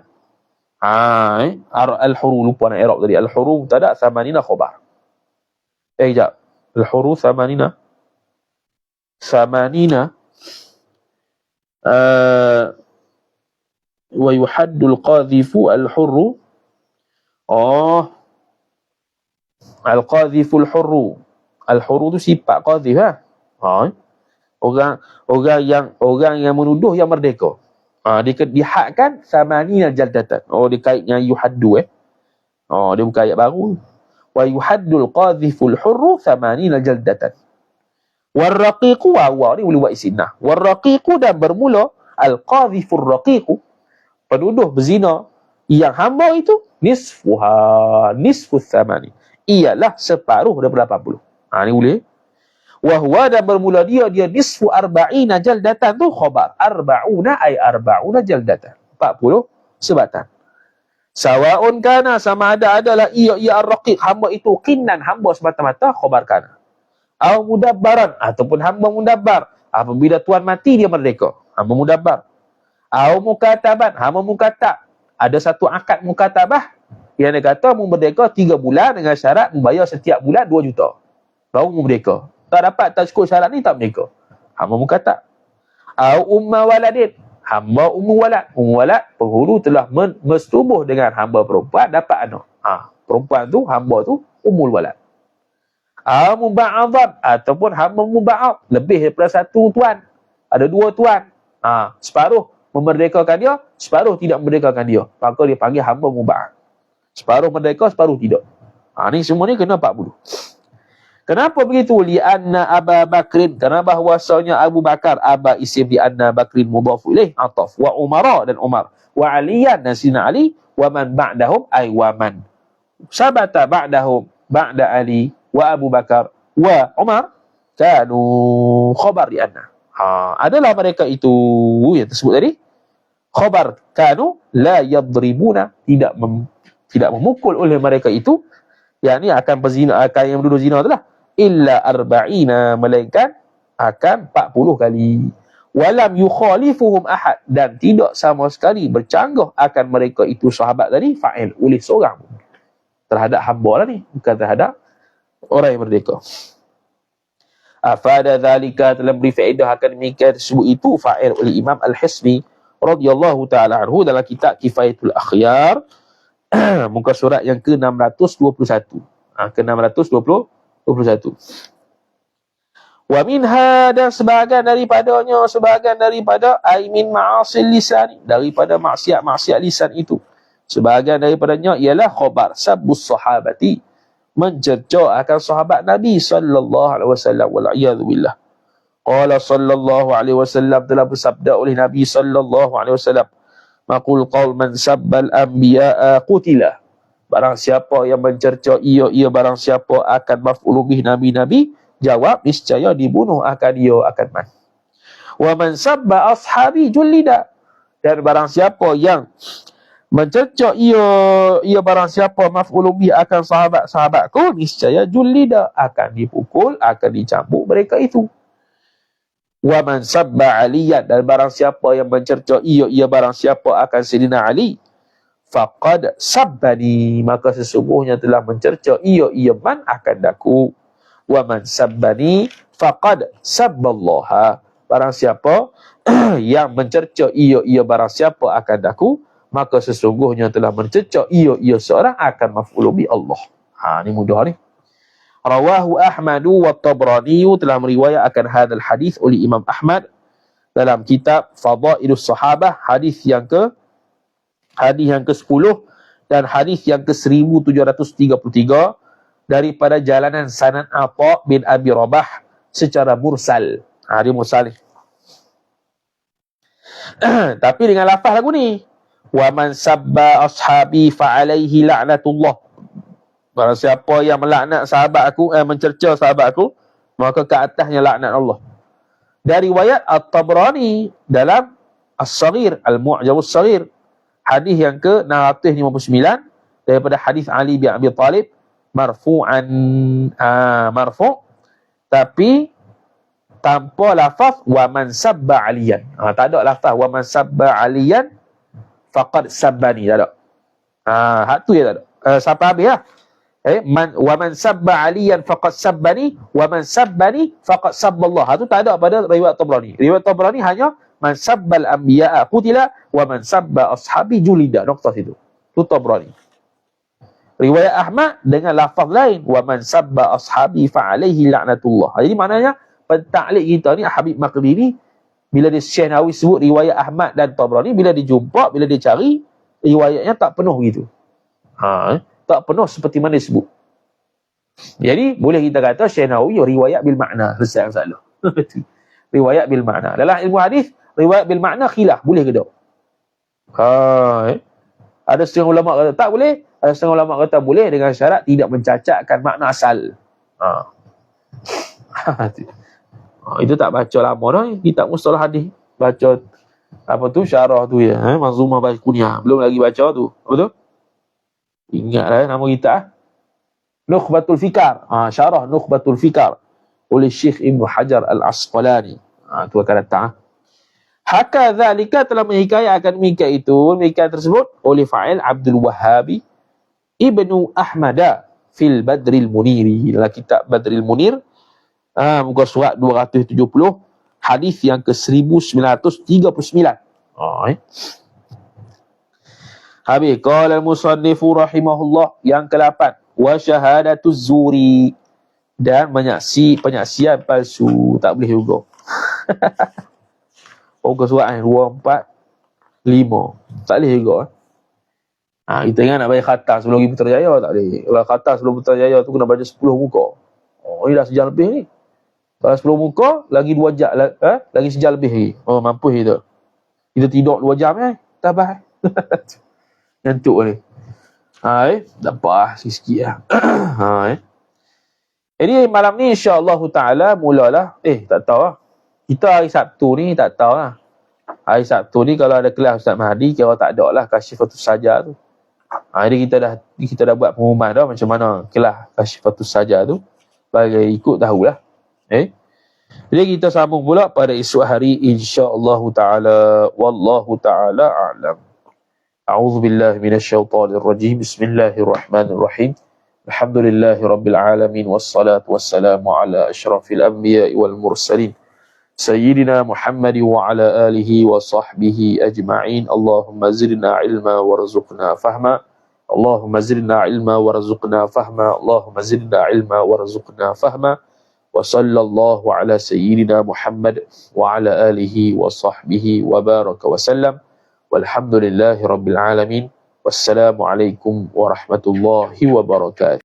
al-huru, lupa nak i'rab tadi. Al-huru mubtada, thamanina khabar. Sekejap. Al-huru thamanina wa yuhaddul qadhifu al-hurru. Al-qadhiful hurru. Al-hurru tu sifat qadhif Orang yang menuduh yang merdeka. Dihadkan 80 jaldatan. Dia kait dengan yuhaddu dia bukan ayat baru. Wa yuhaddul qadhiful hurru 80 jaldatan. Warraqiqu, wa ni boleh buat isinah. Warraqiqu, dan bermula al-qadhifur raqiqu, penuduh berzina yang hamba itu nisfus 80, ialah separuh daripada 80. Ni boleh. Wahwa, dan bermula dia nisfu 40 jaldatan tu khabar. 40 ay 40 jaldatan, 40 sebatan. Sawa'un kana, sama ada adalah ia ar-raqiq, hamba itu qinnan, hamba semata-mata, khabar kana. Au mudabbaran, ataupun hamba mudabbar, apabila tuan mati dia merdeka, hamba mudabbar. Au mukataban, hamba mukatab, ada satu akad mukatabah yang dia kata merdeka 3 bulan dengan syarat membayar setiap bulan 2 juta, baru merdeka. Tak dapat, tak cukup syarat ni, tak merdeka, hamba mukatab. Au umma waladin, hamba ummu walad. Ummu walad, penghulu telah bersetubuh dengan hamba perempuan, dapat anak. Perempuan tu, hamba tu ummul walad. Muba'adhan, ataupun hamba muba'ad, lebih daripada satu tuan, ada 2 tuan. Separuh memerdekakan dia, separuh tidak memerdekakan dia, maka dia panggil hamba muba'ad. Separuh merdeka, separuh tidak. Ni semua ni kena 40. Kenapa begitu? Li'anna Aba Bakrin, kerana bahwasanya Abu Bakar, Aba isim li'anna Bakrin mudhafu ilaih, ataf, wa Umara, dan Umar, wa Aliyan, dan Sina Ali, wa man ba'dahum ay wa man sabata ba'dahum ba'da Ali wa Abu Bakar wa Umar kanu khabar li'anna. Adalah mereka itu yang tersebut tadi khabar kanu la yadribuna, tidak memukul oleh mereka itu, yakni akan berzina, akan yang menuduh zina itulah, illa 40, melainkan akan 40 kali. Walam yukhalifuhum ahad, dan tidak sama sekali bercanggah akan mereka itu sahabat tadi fa'il oleh seorang terhadap hamba lah ni, bukan terhadap orang yang merdeka. Afada dhalika, telah beri faedah akan demikian tersebut itu fa'il oleh Imam Al-Hisni radhiyallahu ta'ala anhu dalam kitab Kifayatul Akhyar muka surat yang ke-621. Ke-621. Wa minha, dan sebahagian daripada aimin ma'asil lisan, daripada maksiat lisan itu, sebahagian daripadanya ialah khabar sabbus sahabati, mencerca akan sahabat Nabi sallallahu alaihi wasallam, wal iyad billah. Qala sallallahu alaihi wasallam, telah bersabda oleh Nabi sallallahu alaihi wasallam, maqul qaul man sabbal anbiya'a qutila, barang siapa yang mencerca ia barang siapa akan maf'ul bih nabi-nabi, jawab niscaya dibunuh akan dia, akan mati. Wa man sabba ashabi jullida, dan barang siapa yang mencerca ia barang siapa maf'ul bih akan sahabat-sahabatku, niscaya jullida, akan dipukul, akan dicambuk mereka itu. Wa man sabba aliyan, dan barang siapa yang mencerca ia barang siapa akan Sayyidina Ali, faqad sabbani, maka sesungguhnya telah mencerca ia man akan daku. Wa man sabbani faqad sabballaha, barang siapa yang mencerca ia barang siapa akan daku, maka sesungguhnya telah mencerca ia seorang akan maf'ul bi Allah. Ni mudah ni. Rawahu Ahmadu wa Tabrani, telah meriwayatkan hadal hadis oleh Imam Ahmad dalam kitab Fadailus Sahabah, hadis yang ke-10 dan hadis yang ke-1733 daripada jalanan sanad Atha bin Abi Rabah secara mursal. Dia mursal ni. Tapi dengan lafaz lagu ni, wa man sabba ashabi fa alaihi la'natullah, barang siapa yang melaknat sahabat aku, mencerca sahabat aku, maka ke atasnya laknat Allah. Dari riwayat At-Tabrani dalam As-Saghir, Al-Mu'jam As-Saghir, hadis yang ke-659 daripada hadis Ali bin Abi Talib, marfu'an, marfu', tapi tanpa lafaz wa man sabba aliyan. Tak ada lafaz wa man sabba aliyan faqad sabbani, tak ada. Hak tu ya tak ada. Sampai habis lah. Wa man sabba aliyan faqad sabbani wa man sabbani faqad sabballah. Itu tak ada pada riwayat Tabrani. Riwayat Tabrani hanya man sabbal anbiya'a qutila wa man sabba ashabi julida. Noktah situ. Itu Tabrani. Riwayat Ahmad dengan lafaz lain, wa man sabba ashabi fa alaihi la'natullah. Jadi maknanya pentaklik kita ni Habib Maqdisi ni, bila dia Syekh Nawawi sebut riwayat Ahmad dan Tabrani, bila dijumpa, bila dia cari, riwayatnya tak penuh gitu. Tak penuh seperti mana disebut. Jadi boleh kita kata Syekh Nawawi riwayat bil makna, selesai masalah. Riwayat bil makna. Dalam ilmu hadis, riwayat bil makna khilaf, boleh ke tak? Ada setengah ulama kata tak boleh, ada setengah ulama kata boleh dengan syarat tidak mencacatkan makna asal. Itu tak baca lama dah, kitab mustalah hadis. Baca apa tu syarah tu ya, Manzumah Baiquniyah. Belum lagi baca tu. Apa tu? Ingatlah nama kita. Nukhbatul Fikar. Syarah Nukhbatul Fikar oleh Syekh Ibn Hajar Al-Asqalani. Tu akan datang. Hakadzalika, telah menghikayatkan demikian tersebut oleh fa'il Abdul Wahhabi Ibnu Ahmada fil Badril Muniri, dalam kitab Badril Munir, muka surat 270, hadis yang ke-1939. Habis qala al-musannifu rahimahullah, yang ke-8, wa syahadatuz zuri, dan penyaksian palsu tak boleh juga. Muka surat 245 tak boleh juga. Kita ingat nak bayar khatam sebelum pergi Putrajaya, tak boleh. Kalau khatam sebelum Putrajaya tu kena baca 10 muka. Ini dah sejam lebih ni. Kalau 10 muka lagi 2 jam, lagi sejam lebih lagi. Mampu kita. Kita tidur 2 jam tabah. Ngantuk ni. Dapat sikit-sikit lah. Jadi malam ni insya-Allah taala mulalah. Tak tahu lah. Kita hari Sabtu ni tak tahu lah. Hari Sabtu ni kalau ada kelas Ustaz Mahdi, kira tak ada lah Kasyifatus Saja tu. Jadi kita dah buat pengumuman dah macam mana kelas Kasyifatus Saja tu, bagi ikut tahulah. Jadi kita sambung pula pada esok hari insya-Allah taala. Wallahu taala a'lam. A'udzubillahi minasyaitonir rajim. Bismillahirrahmanirrahim. Alhamdulillahirabbil alamin wassalatu wassalamu ala asyrafil anbiya'i wal mursalin Sayyidina Muhammad wa ala alihi wa sahbihi ajma'in. Allahumma zidna ilma warzuqna fahma. Allahumma zidna ilma warzuqna fahma. Allahumma zidna ilma warzuqna fahma. Wa sallallahu ala Sayyidina Muhammad wa ala alihi wa sahbihi wa baraka wa sallam. Walhamdulillahi rabbil alamin. Wassalamu alaikum warahmatullahi wabarakatuh.